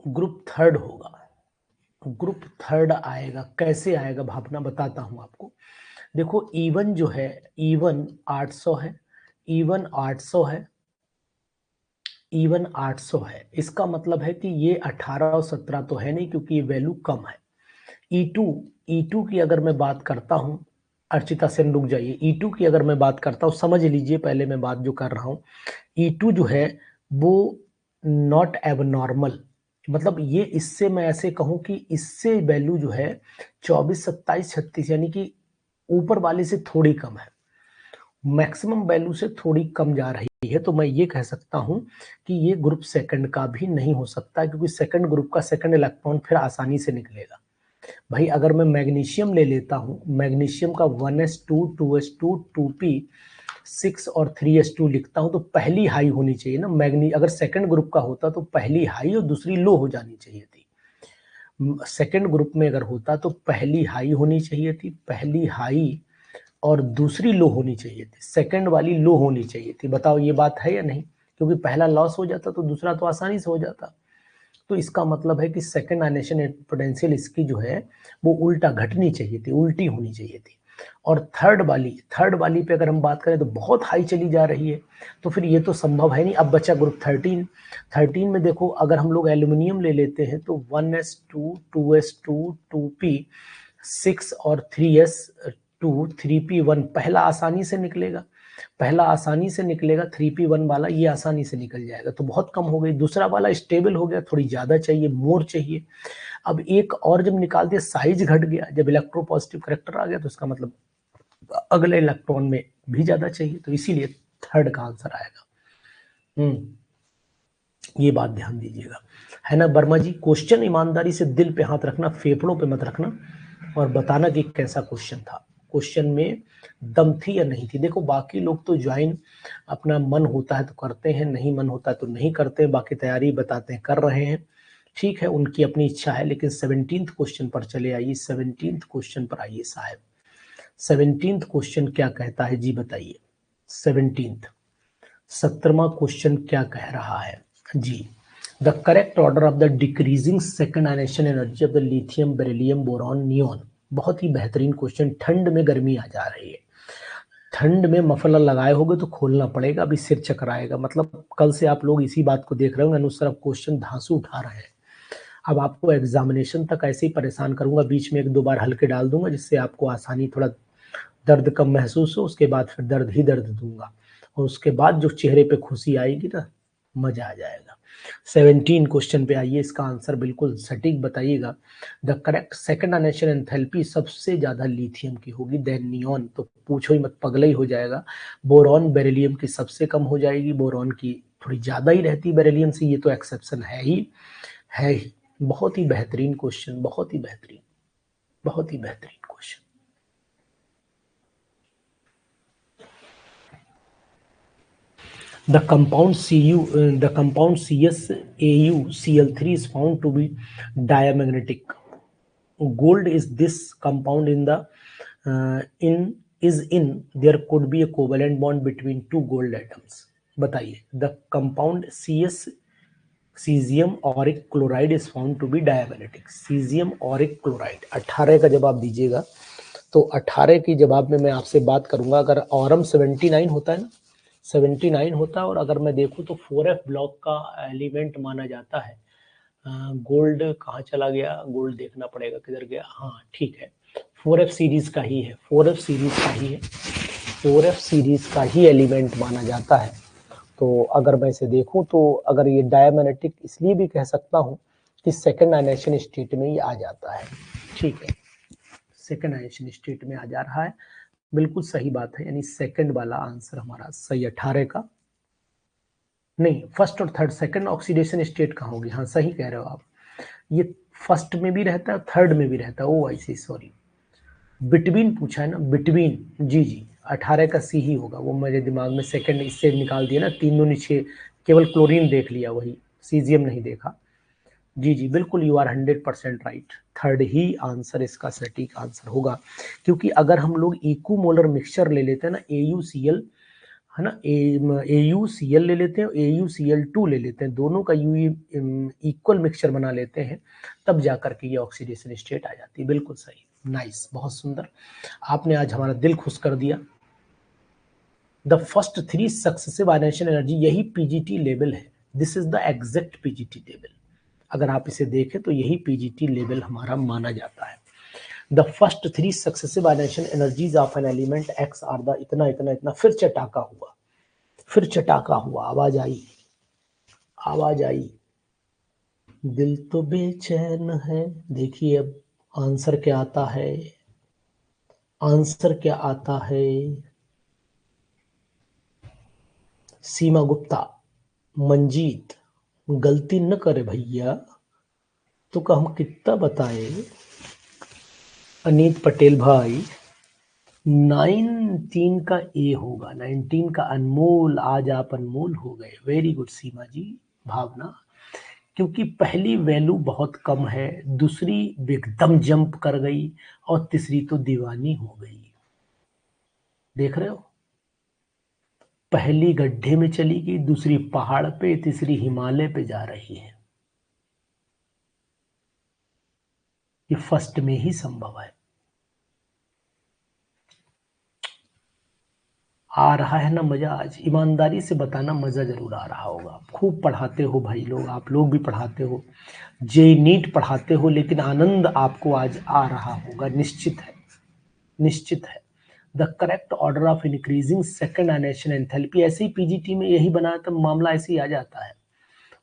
ग्रुप थर्ड होगा, ग्रुप थर्ड आएगा। कैसे आएगा भावना, बताता हूं आपको। देखो E1 जो है, E1 800 है, E1 800 है, E1 800 है। इसका मतलब है कि ये 18 और 17 तो है नहीं, क्योंकि ये वैल्यू कम है। E2, E2 की अगर मैं बात करता हूं, अर्चिता सेन रुक जाइए, E2 की अगर मैं बात करता हूं, समझ लीजिए पहले मैं बात जो कर रहा हूं। E2 जो है वो नॉट एबनॉर्मल, मतलब ये, इससे मैं ऐसे कहूं कि इससे वैल्यू जो है 24, 27, 36 यानी कि ऊपर वाले से थोड़ी कम है, मैक्सिमम वैल्यू से थोड़ी कम जा रही है। तो मैं ये कह सकता हूं कि ये ग्रुप सेकंड का भी नहीं हो सकता, क्योंकि सेकंड ग्रुप का सेकंड इलेक्ट्रॉन फिर आसानी से निकलेगा। भाई अगर मैं मैग्नीशियम ले लेता हूं, मैग्नीशियम का 1s2 2s2 2p 6 और 3s2 लिखता हूं, तो पहली हाई होनी चाहिए ना। मैग्नी अगर सेकंड ग्रुप का होता तो पहली हाई और दूसरी लो हो जानी चाहिए थी। सेकंड ग्रुप में अगर होता तो पहली हाई होनी चाहिए थी, पहली हाई और दूसरी लो होनी चाहिए थी, सेकंड वाली लो होनी चाहिए थी। बताओ ये बात है या नहीं, क्योंकि पहला लॉस हो जाता तो दूसरा तो आसानी से हो जाता। तो इसका मतलब है कि सेकंड आयनेशन पोटेंशियल इसकी जो है वो उल्टा घटनी चाहिए थी, उल्टी होनी चाहिए थी। और थर्ड वाली पे अगर हम बात करें तो बहुत हाई चली जा रही है, तो फिर ये तो संभव है नहीं। अब बचा ग्रुप 13। 13 में देखो, अगर हम लोग एल्यूमिनियम ले लेते हैं तो 1s2 2s2 2p 6 और 3s2 3p1 पहला आसानी से निकलेगा, पहला आसानी से निकलेगा 3p1 वाला, ये आसानी से निकल जाएगा, तो बहुत कम हो गई। दूसरा वाला स्टेबल हो गया, थोड़ी ज्यादा चाहिए, मोर चाहिए। अब एक और जब निकाल दिया, साइज घट गया, जब इलेक्ट्रोपॉजिटिव करेक्टर आ गया, तो इसका मतलब अगले इलेक्ट्रॉन में भी ज्यादा चाहिए, तो इसीलिए थर्ड का आंसर आएगा। ये बात ध्यान दीजिएगा, है ना वर्मा जी। क्वेश्चन ईमानदारी से दिल पे हाथ रखना, फेफड़ों पे मत रखना, और बताना कि कैसा क्वेश्चन था, क्वेश्चन में दम थी या नहीं थी। देखो बाकी लोग तो ज्वाइन अपना मन होता है तो करते हैं, नहीं मन होता है तो नहीं करते, बाकी तैयारी बताते हैं कर रहे हैं, ठीक है, उनकी अपनी इच्छा है। लेकिन 17th क्वेश्चन पर चले आइए, 17th क्वेश्चन पर आइए साहब। 17th क्वेश्चन क्या कहता है जी, बताइए। 17th 17वां क्वेश्चन क्या कह रहा है जी। The correct order of the decreasing second ionisation energy of the lithium beryllium boron neon. बहुत ही बेहतरीन क्वेश्चन। ठंड में गर्मी आ जा रही है, ठंड में मफलर लगाए होगे तो खोलना पड़ेगा, अभी सिर चकराएगा। मतलब कल से आप लोग इसी बात को देख रहे होंगे, अनुसार आप क्वेश्चन धांसू उठा रहे हैं। अब आपको एग्जामिनेशन तक ऐसे ही परेशान करूंगा, बीच में 1-2 बार हल्के डाल दूंगा, जिससे आपको आसानी, थोड़ा दर्द कम महसूस हो, उसके बाद फिर दर्द ही दर्द दूंगा, और उसके बाद जो चेहरे पे खुशी आएगी ना, मजा आ जाएगा। 17 क्वेश्चन पे आइए, इसका आंसर बिल्कुल सटीक बताइएगा। The correct second ionisation enthalpy सबसे ज्यादा लिथियम की होगी, देन नियॉन, तो पूछो ही मत, पगला ही हो जाएगा। बोरॉन बेरिलियम की सबसे कम हो जाएगी, बोरॉन की थोड़ी ज्यादा ही रहती बेरिलियम से, ये तो एक्सेप्शन है ही, है ही। बहुत ही बेहतरीन क्वेश्चन, बहुत ही बेहतरीन, बहुत ही बेहतरीन question. The compound CsAuCl3 is found to be diamagnetic. Gold is this compound in the in there could be a covalent bond between two gold atoms. बताइए, the compound cesium auric chloride is found to be diamagnetic. cesium auric chloride 18 का जवाब दीजिएगा। तो 18 की जवाब में मैं आपसे बात करूंगा, अगर ऑरम 79 होता है ना, 79 होता है, और अगर मैं देखूं तो 4f ब्लॉक का एलिमेंट माना जाता है। गोल्ड कहाँ चला गया, गोल्ड देखना पड़ेगा किधर गया, हाँ ठीक है, 4f सीरीज का ही है, 4f सीरीज का ही है, 4f सीरीज का ही एलिमेंट माना जाता है। तो अगर मैं इसे देखूं तो अगर ये डायमैग्नेटिक इसलिए भी कह सकता हूं कि सेकंड आयनेशन स्टेट में ये आ जाता है, ठीक है, सेकंड आयनेशन स्टेट में आ जा रहा है, बिल्कुल सही बात है। यानी सेकंड वाला आंसर हमारा सही, 18 का नहीं, फर्स्ट और थर्ड, सेकंड ऑक्सीडेशन स्टेट कहाँ होगी, हाँ सही कह रहे हो आप, ये फर्स्ट में भी रहता है, थर्ड में भी रहता है, ओ आई सी, सॉरी, बिटवीन पूछा है ना, बिटवीन, जी जी, 18 का सी ही होगा, वो मेरे दिमाग में सेकंड इससे निकाल दिया ना, 3 दूनी 6, केवल क्लोरीन देख लिया, वही सीजियम नहीं देखा। जी जी बिल्कुल, यू आर 100% राइट, थर्ड ही आंसर इसका सटीक आंसर होगा। क्योंकि अगर हम लोग इक्वोमोलर मिक्सचर ले लेते हैं ना, AuCl है ना, AuCl ले लेते हैं, AuCl2 ले लेते हैं, दोनों का यू इक्वल मिक्सचर बना लेते हैं, तब जाकर के ये ऑक्सीडेशन स्टेट आ जाती है। बिल्कुल सही, नाइस, बहुत सुंदर, आपने आज हमारा दिल खुश कर दिया। The first 3 successive ionisation energy, यही पीजीटी लेवल है, this is the exact PGT level. अगर आप इसे देखें तो यही पीजीटी लेवल हमारा माना जाता है। The first 3 successive ionisation energies of an element X are the इतना इतना इतना, फिर चटाका हुआ, फिर चटाका हुआ, आवाज आई, आवाज आई, दिल तो बेचैन है। देखिए अब आंसर क्या आता है, आंसर क्या आता है। सीमा गुप्ता, मंजीत, गलती न करे भैया, तो का हम कितना बताए। अनीत पटेल भाई, 19 का ए होगा, 19 का अनमोल, आज आप अनमोल हो गए, वेरी गुड सीमा जी। भावना, क्योंकि पहली वैल्यू बहुत कम है, दूसरी एकदम जंप कर गई, और तीसरी तो दीवानी हो गई। देख रहे हो, पहली गड्ढे में चली गई, दूसरी पहाड़ पे, तीसरी हिमालय पे जा रही है। ये फर्स्ट में ही संभव है। आ रहा है ना मजा, आज ईमानदारी से बताना, मजा जरूर आ रहा होगा। खूब पढ़ाते हो भाई लोग, आप लोग भी पढ़ाते हो, जे नीट पढ़ाते हो, लेकिन आनंद आपको आज आ रहा होगा, निश्चित है, निश्चित है। The correct order of increasing second ionisation enthalpy, ऐसे ही पीजीटी में यही बना तो मामला ऐसे ही आ जाता है।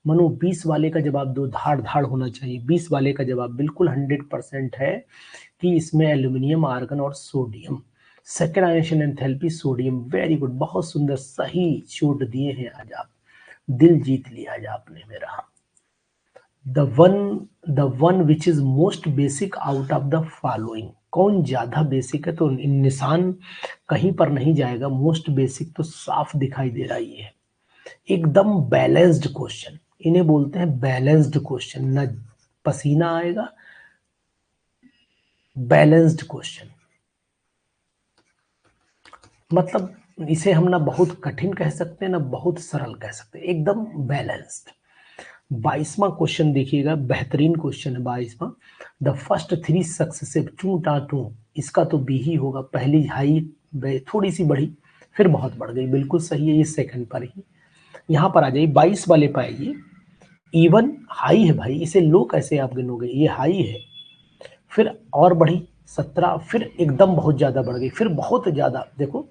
मनो 20 वाले का जवाब दो, धाड़ धाड़ होना चाहिए। 20 वाले का जवाब बिल्कुल 100% है कि इसमें एल्यूमिनियम, आर्गन और sodium. Second ionisation enthalpy sodium, very good, बहुत सुंदर, सही चोट दिए हैं आज आप, दिल जीत लिया आज आपने मेरा। The one which is most basic out of the following, कौन ज्यादा बेसिक है, तो निशान कहीं पर नहीं जाएगा, मोस्ट बेसिक तो साफ दिखाई दे रहा है। एकदम बैलेंस्ड क्वेश्चन, इन्हें बोलते हैं बैलेंस्ड क्वेश्चन, ना पसीना आएगा, बैलेंस्ड क्वेश्चन। मतलब इसे हम ना बहुत कठिन कह सकते हैं, ना बहुत सरल कह सकते हैं, एकदम बैलेंस्ड। 22वां क्वेश्चन देखिएगा, बेहतरीन क्वेश्चन है 22वां। द फर्स्ट 3 सक्सेसिव टू टाटू, इसका तो बी ही होगा, पहली हाई थोड़ी सी बढ़ी, फिर बहुत बढ़ गई, बिल्कुल सही है, ये सेकंड पर ही। यहाँ पर आ जाइए, 22 वाले पर आइए, इवन हाई है भाई, इसे लो कैसे आप गिनोगे, ये हाई है, फिर और बढ़ी 17, फिर एकदम बहुत ज्यादा बढ़ गई, फिर बहुत ज्यादा, देखो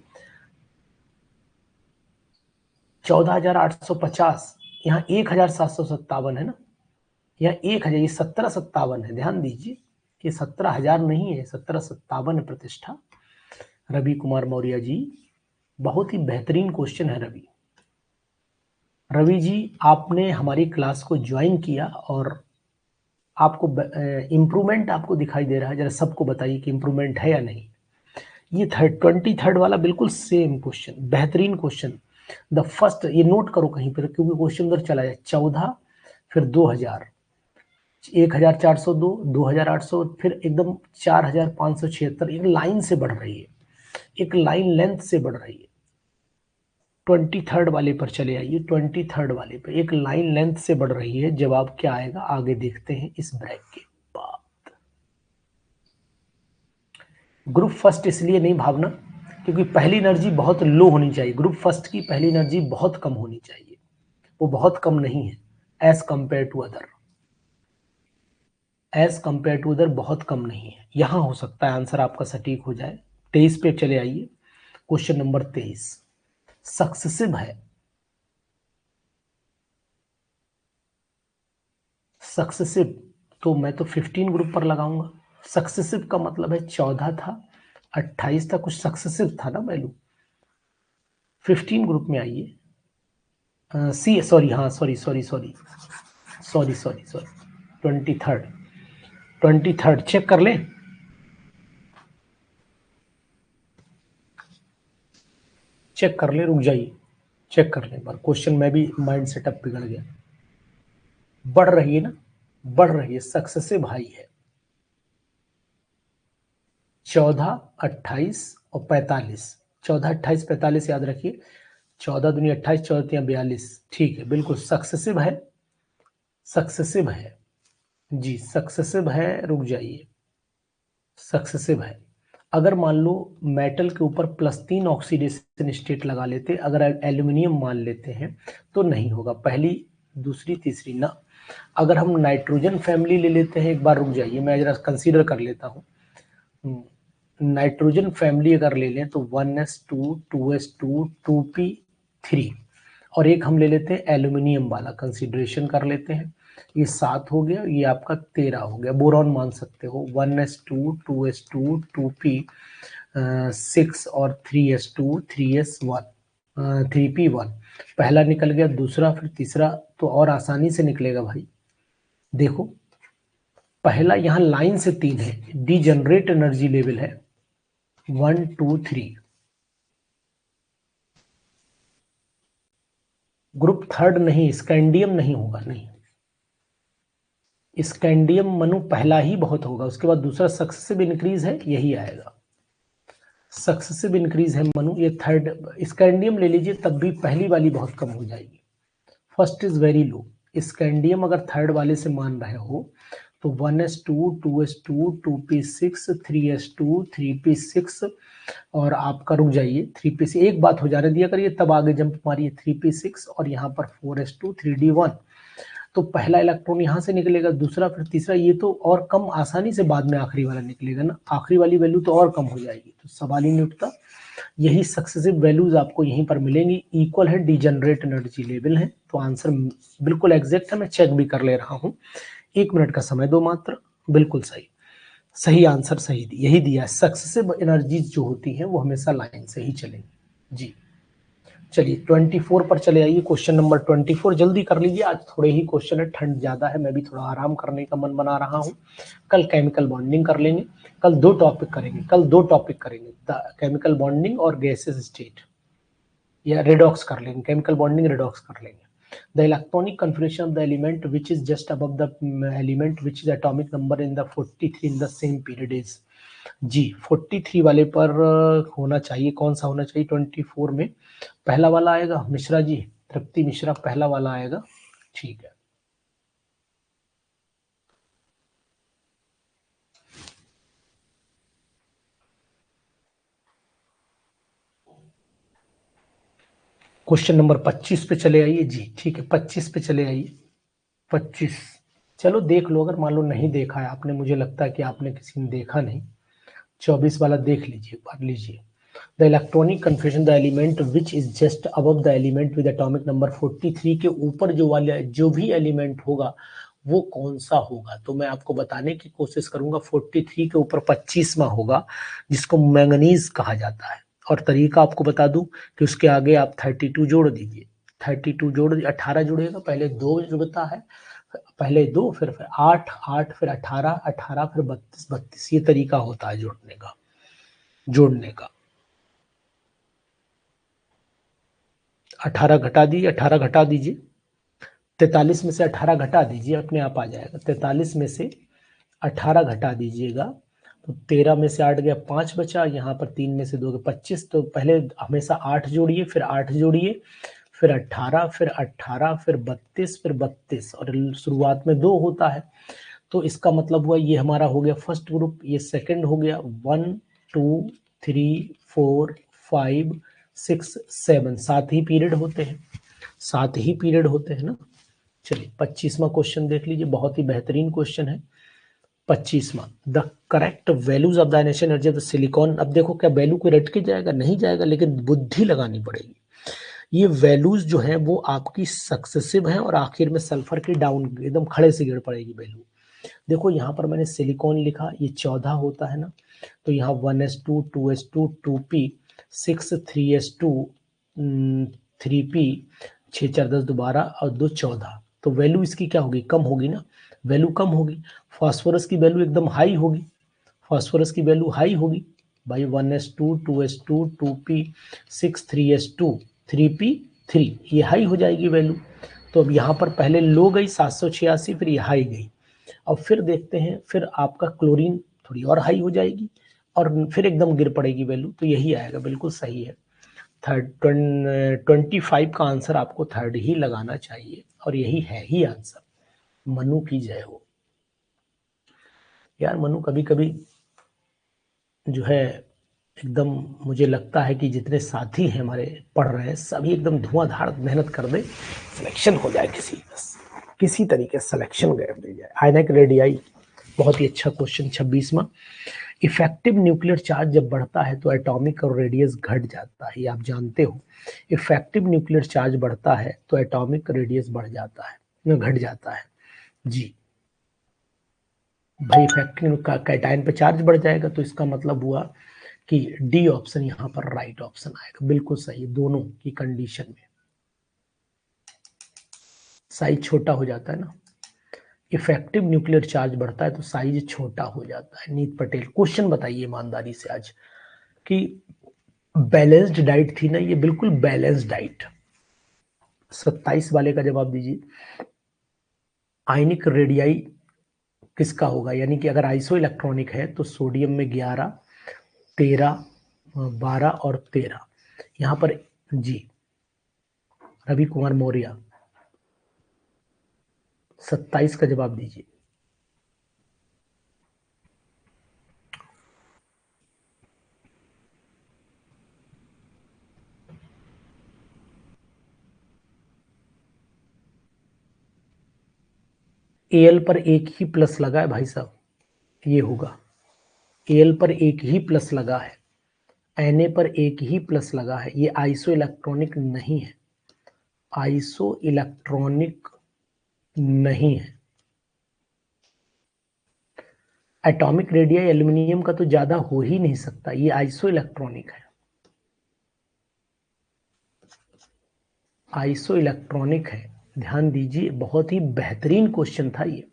14,850, यहाँ 1,757 है ना, यहाँ 1,000, ये 1757 है, ध्यान दीजिए, ये 17,000 नहीं है, 1757 प्रतिष्ठा। रवि कुमार मौर्य जी, बहुत ही बेहतरीन क्वेश्चन है रवि। रवि जी, आपने हमारी क्लास को ज्वाइन किया और आपको इम्प्रूवमेंट आपको दिखाई दे रहा है, जरा सबको बताइए कि इम्प्रूवमेंट है या नहीं। ये 23rd वाला बिल्कुल सेम क्वेश्चन, बेहतरीन क्वेश्चन। द फर्स्ट, ये नोट करो कहीं पर, क्योंकि क्वेश्चन उधर चला जाए, 14, फिर 2000, 1402, 2800, फिर एकदम 4576, एक लाइन से बढ़ रही है, एक लाइन लेंथ से बढ़ रही है। 23rd वाले पर चले आइए, 23rd वाले पर एक लाइन लेंथ से बढ़ रही है, जवाब क्या आएगा आगे देखते हैं इस ब्रेक के बाद। ग्रुप फर्स्ट इसलिए नहीं भावना, क्योंकि पहली एनर्जी बहुत लो होनी चाहिए, ग्रुप फर्स्ट की पहली एनर्जी बहुत कम होनी चाहिए, वो बहुत कम नहीं है, as compare to other, as compare to other बहुत कम नहीं है। यहां हो सकता है आंसर आपका सटीक हो जाए। 23 पे चले आइए, क्वेश्चन नंबर 23 सक्सेसिव है, सक्सेसिव, तो मैं तो 15 ग्रुप पर लगाऊंगा। सक्सेसिव का मतलब है 14 था, 28 था, कुछ सक्सेसिव था ना वैल्यू। 15 ग्रुप में आइए, सी सॉरी, हाँ sorry sorry sorry sorry sorry sorry 23rd, 23rd check कर लें। चेक कर ले, रुक जाइए, चेक कर ले एक बार क्वेश्चन में भी माइंड सेटअप बिगड़ गया। बढ़ रही है ना, बढ़ रही है, सक्सेसिव हाई है। 14, 28 और 45, 14, 28, 45 याद रखिए। 14 दूनी 28, 14 तियां 42, ठीक है, बिल्कुल सक्सेसिव है, सक्सेसिव है जी, सक्सेसिव है, रुक जाइए, सक्सेसिव है। अगर मान लो मेटल के ऊपर +3 ऑक्सीडेशन स्टेट लगा लेते, अगर एल्यूमिनियम मान लेते हैं तो नहीं होगा, पहली दूसरी तीसरी ना। अगर हम नाइट्रोजन फैमिली ले लेते हैं, एक बार रुक जाइए, मैं जरा कंसीडर कर लेता हूँ। नाइट्रोजन फैमिली अगर ले लें तो 1s2, 2s2, 2p3, और एक हम ले लेते हैं एल्यूमिनियम वाला, कंसीडरेशन कर लेते हैं, ये 7 हो गया, ये आपका 13 हो गया। बोरॉन मान सकते हो 1s2, 2s2, 2p6 और 3s2, 3s1, 3p1। पहला निकल गया, दूसरा, फिर तीसरा, तो और आसानी से निकलेगा भाई। देखो पहला यहाँ लाइन से 3 है, डीजनरेट एनर्जी लेवल है 1, 2, 3। ग्रुप थर्ड नहीं, स्कैंडियम नहीं होगा, नहीं, स्कैंडियम मनु पहला ही बहुत होगा, उसके बाद दूसरा सक्सेसिव इंक्रीज है, यही आएगा, सक्सेसिव इंक्रीज है मनु, ये थर्ड। स्कैंडियम ले लीजिए, तब भी पहली वाली बहुत कम हो जाएगी, first is very low. Scandium अगर थर्ड वाले से मान रहे हो तो 1s2, 2s2, 2p6, 3s2, 3p6 और आपका, रुक जाइए, 3p6 एक बात हो जाने दिया करिए, तब आगे जंप मारिए, 3p6 और यहाँ पर 4s2, 3d1। तो पहला इलेक्ट्रॉन यहाँ से निकलेगा, दूसरा, फिर तीसरा, ये तो और कम आसानी से बाद में आखिरी वाला निकलेगा ना, आखिरी वाली वैल्यू तो और कम हो जाएगी, तो सवाल ही नहीं उठता। यही सक्सेसिव वैल्यूज आपको यहीं पर मिलेंगी, इक्वल है, डिजनरेट एनर्जी लेवल है। तो आंसर बिल्कुल एग्जैक्ट है, मैं चेक भी कर ले रहा हूँ, 1 मिनट का समय दो मात्र, बिल्कुल सही, सही आंसर सही यही दिया है। सक्सेसिव एनर्जीज जो होती हैं वो हमेशा लाइन से ही चलेंगी जी। चलिए 24 पर चले आइए, क्वेश्चन नंबर 24, जल्दी कर लीजिए, आज थोड़े ही क्वेश्चन है, ठंड ज्यादा है, मैं भी थोड़ा आराम करने का मन बना रहा हूँ। कल केमिकल बॉन्डिंग कर लेंगे, कल 2 टॉपिक करेंगे, कल 2 टॉपिक करेंगे, केमिकल बॉन्डिंग और गैसेस स्टेट, या रेडॉक्स कर लेंगे, केमिकल बॉन्डिंग रेडॉक्स कर लेंगे। The electronic configuration of the element which is just above the element which is atomic number in the 43 in the same period is जी 43 वाले पर होना चाहिए, कौन सा होना चाहिए 24 में? पहला वाला आएगा मिश्रा जी, तृप्ति मिश्रा, पहला वाला आएगा, ठीक है। क्वेश्चन नंबर 25 पे चले आइए जी, ठीक है, 25 पे चले आइए, 25, चलो देख लो, अगर मान लो नहीं देखा है आपने, मुझे लगता है कि आपने किसी ने देखा नहीं, 24 वाला देख लीजिए, पढ़ लीजिए। The electronic configuration the element which is just above the element with atomic number 43 के ऊपर जो वाले जो भी एलिमेंट होगा वो कौन सा होगा, तो मैं आपको बताने की कोशिश करूंगा। 43 के ऊपर 25वां होगा जिसको मैंगनीज कहा जाता है, और तरीका आपको बता दूं कि उसके आगे आप 32 जोड़ दीजिए, 32 जोड़ 18 जुड़ेगा, पहले 2 जुड़ता है, पहले 2 फिर 8, 8 फिर 18, 18 फिर 32, 32, ये तरीका होता है जोड़ने का, जोड़ने का। 18 घटा दीजिए, 18 घटा दीजिए, 43 में से 18 घटा दीजिए, अपने आप आ जाएगा। 43 में से 18 घटा दीजिएगा तो 13 में से 8 गया, 5 बचा, यहाँ पर 3 में से 2 गया, 25। तो पहले हमेशा 8 जोड़िए, फिर 8 जोड़िए, फिर 18, फिर 18, फिर 32, फिर 32, और शुरुआत में 2 होता है, तो इसका मतलब हुआ ये हमारा हो गया फर्स्ट ग्रुप, ये सेकंड हो गया। 1, 2, 3, 4, 5, 6, 7, 7 ही पीरियड होते हैं, 7 ही पीरियड होते हैं ना। चलिए 25वां क्वेश्चन देख लीजिए, बहुत ही बेहतरीन क्वेश्चन है 25वां। The correct values of the ionisation energy of the silicon. अब देखो क्या वैल्यू को रट के जाएगा, नहीं जाएगा, लेकिन बुद्धि लगानी पड़ेगी। ये वैल्यूज जो है वो आपकी सक्सेसिव हैं और आखिर में सल्फर की डाउन एकदम खड़े से गिर पड़ेगी वैल्यू। देखो यहाँ पर मैंने सिलिकॉन लिखा, ये 14 होता है ना, तो यहाँ 1s2, 2s2, 2p6, 3s2, 3p, 6 4 10 12 और 2 14, तो वैल्यू इसकी क्या होगी, कम होगी ना, वैल्यू कम होगी। फास्फोरस की वैल्यू एकदम हाई होगी, फास्फोरस की वैल्यू हाई होगी, भाई 1s2 2s2 2p6 3s2 3p3 ये हाई हो जाएगी वैल्यू। तो अब यहाँ पर पहले लो गई 786, फिर ये हाई गई। अब फिर देखते हैं, फिर आपका क्लोरीन थोड़ी और हाई हो जाएगी और फिर एकदम गिर पड़ेगी वैल्यू। तो यही आएगा, बिल्कुल सही है। 25 का आंसर आपको थर्ड ही लगाना चाहिए और यही है ही आंसर। मनु की जय हो। यार मनु, कभी कभी जो है एकदम मुझे लगता है कि जितने साथी हैं हमारे पढ़ रहे हैं सभी एकदम धुआंधार मेहनत कर दे, सिलेक्शन हो जाए किसी तरीके से सिलेक्शन कर जाए। आयनिक रेडियाई, बहुत ही अच्छा क्वेश्चन 26वां। इफेक्टिव न्यूक्लियर चार्ज जब बढ़ता है तो एटॉमिक और रेडियस घट जाता है, ये आप जानते हो। इफेक्टिव न्यूक्लियर चार्ज बढ़ता है तो एटॉमिक रेडियस बढ़ जाता है, घट जाता है जी। भाई इफेक्टिव का कैटायन पे चार्ज बढ़ जाएगा तो इसका मतलब हुआ कि डी ऑप्शन यहाँ पर राइट ऑप्शन आएगा, बिल्कुल सही। दोनों की कंडीशन में साइज छोटा हो जाता है ना, इफेक्टिव न्यूक्लियर चार्ज बढ़ता है तो साइज छोटा हो जाता है। नीत पटेल, क्वेश्चन बताइए ईमानदारी से आज कि बैलेंस्ड डाइट थी ना, ये बिल्कुल बैलेंस्ड डाइट। 27 वाले का जवाब दीजिए। आयनिक रेडियाई किसका होगा, यानी कि अगर आइसो इलेक्ट्रॉनिक है तो सोडियम में 11 13 12 और 13 यहाँ पर जी। रवि कुमार मौर्य 27 का जवाब दीजिए। एल पर एक ही प्लस लगा है भाई साहब, ये होगा। एल पर एक ही प्लस लगा है, Na पर एक ही प्लस लगा है, ये आइसो इलेक्ट्रॉनिक नहीं है, आइसो इलेक्ट्रॉनिक नहीं है। एटॉमिक रेडियाई एल्यूमिनियम का तो ज्यादा हो ही नहीं सकता, ये आइसो इलेक्ट्रॉनिक है, आइसो इलेक्ट्रॉनिक है। ध्यान दीजिए, बहुत ही बेहतरीन क्वेश्चन था ये,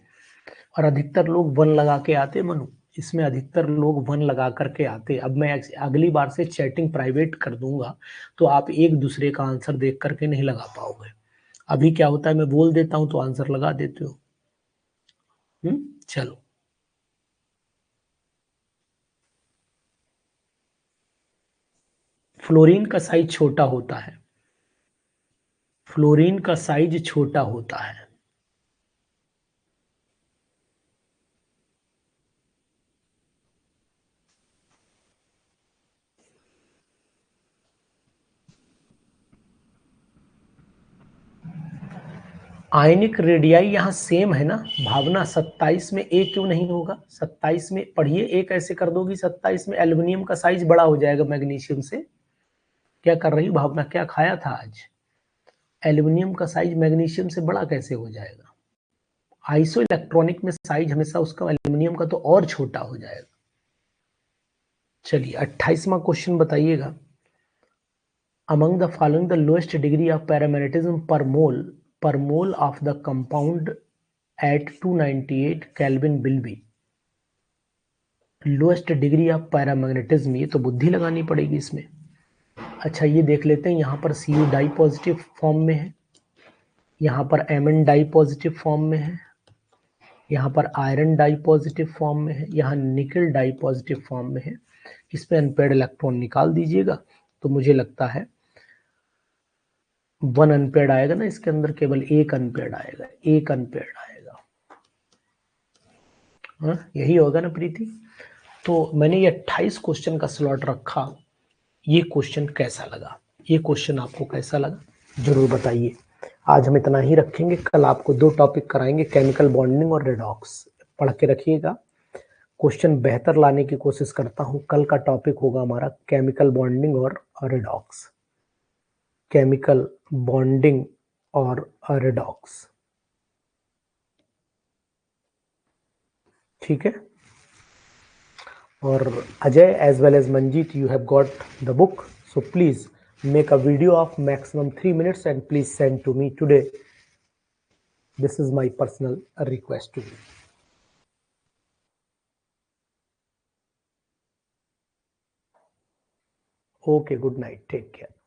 और अधिकतर लोग वन लगा के आते मनु, इसमें अधिकतर लोग वन लगा करके आते। अब मैं अगली बार से चैटिंग प्राइवेट कर दूंगा तो आप एक दूसरे का आंसर देख करके नहीं लगा पाओगे। अभी क्या होता है, मैं बोल देता हूं तो आंसर लगा देते हो। चलो, फ्लोरीन का साइज छोटा होता है, फ्लोरीन का साइज छोटा होता है। आयनिक रेडियाई यहाँ सेम है ना भावना, 27 में ए क्यों नहीं होगा? 27 में पढ़िए, ए कैसे कर दोगी? 27 में एल्युमिनियम का साइज बड़ा हो जाएगा मैग्नीशियम से। क्या कर रही भावना, क्या खाया था आज? एल्युमिनियम का साइज मैग्नीशियम से बड़ा कैसे हो जाएगा? आइसो इलेक्ट्रॉनिक में साइज हमेशा उसका एल्युमिनियम का तो और छोटा हो जाएगा। चलिए 28वां क्वेश्चन बताइएगा। Among the following, the lowest degree of paramagnetism per mole of the compound at 298 Kelvin will be। Lowest degree of paramagnetism, ये तो बुद्धि लगानी पड़ेगी इसमें। अच्छा ये देख लेते हैं, यहाँ पर Cu डाई पॉजिटिव फॉर्म में है, यहाँ पर Mn डाई पॉजिटिव फॉर्म में है, यहाँ पर आयरन डाई पॉजिटिव फॉर्म में है, यहाँ निकल डाई पॉजिटिव फॉर्म में है। इस पे अनपेड इलेक्ट्रॉन निकाल दीजिएगा तो मुझे लगता है 1 अनपेड आएगा ना, इसके अंदर केवल एक अनपेड आएगा, एक अनपेड आएगा। हाँ यही होगा ना प्रीति? तो मैंने ये 28 क्वेश्चन का स्लॉट रखा। ये क्वेश्चन कैसा लगा, ये क्वेश्चन आपको कैसा लगा जरूर बताइए। आज हम इतना ही रखेंगे, कल आपको 2 टॉपिक कराएंगे, केमिकल बॉन्डिंग और रेडॉक्स। पढ़ के रखिएगा, क्वेश्चन बेहतर लाने की कोशिश करता हूँ। कल का टॉपिक होगा हमारा केमिकल बॉन्डिंग और रेडॉक्स, केमिकल बॉन्डिंग और रेडॉक्स, ठीक है। और Ajay as well as Manjeet, you have got the book, so please make a video of maximum 3 minutes and please send to me today. This is my personal request to you. Okay, good night, take care.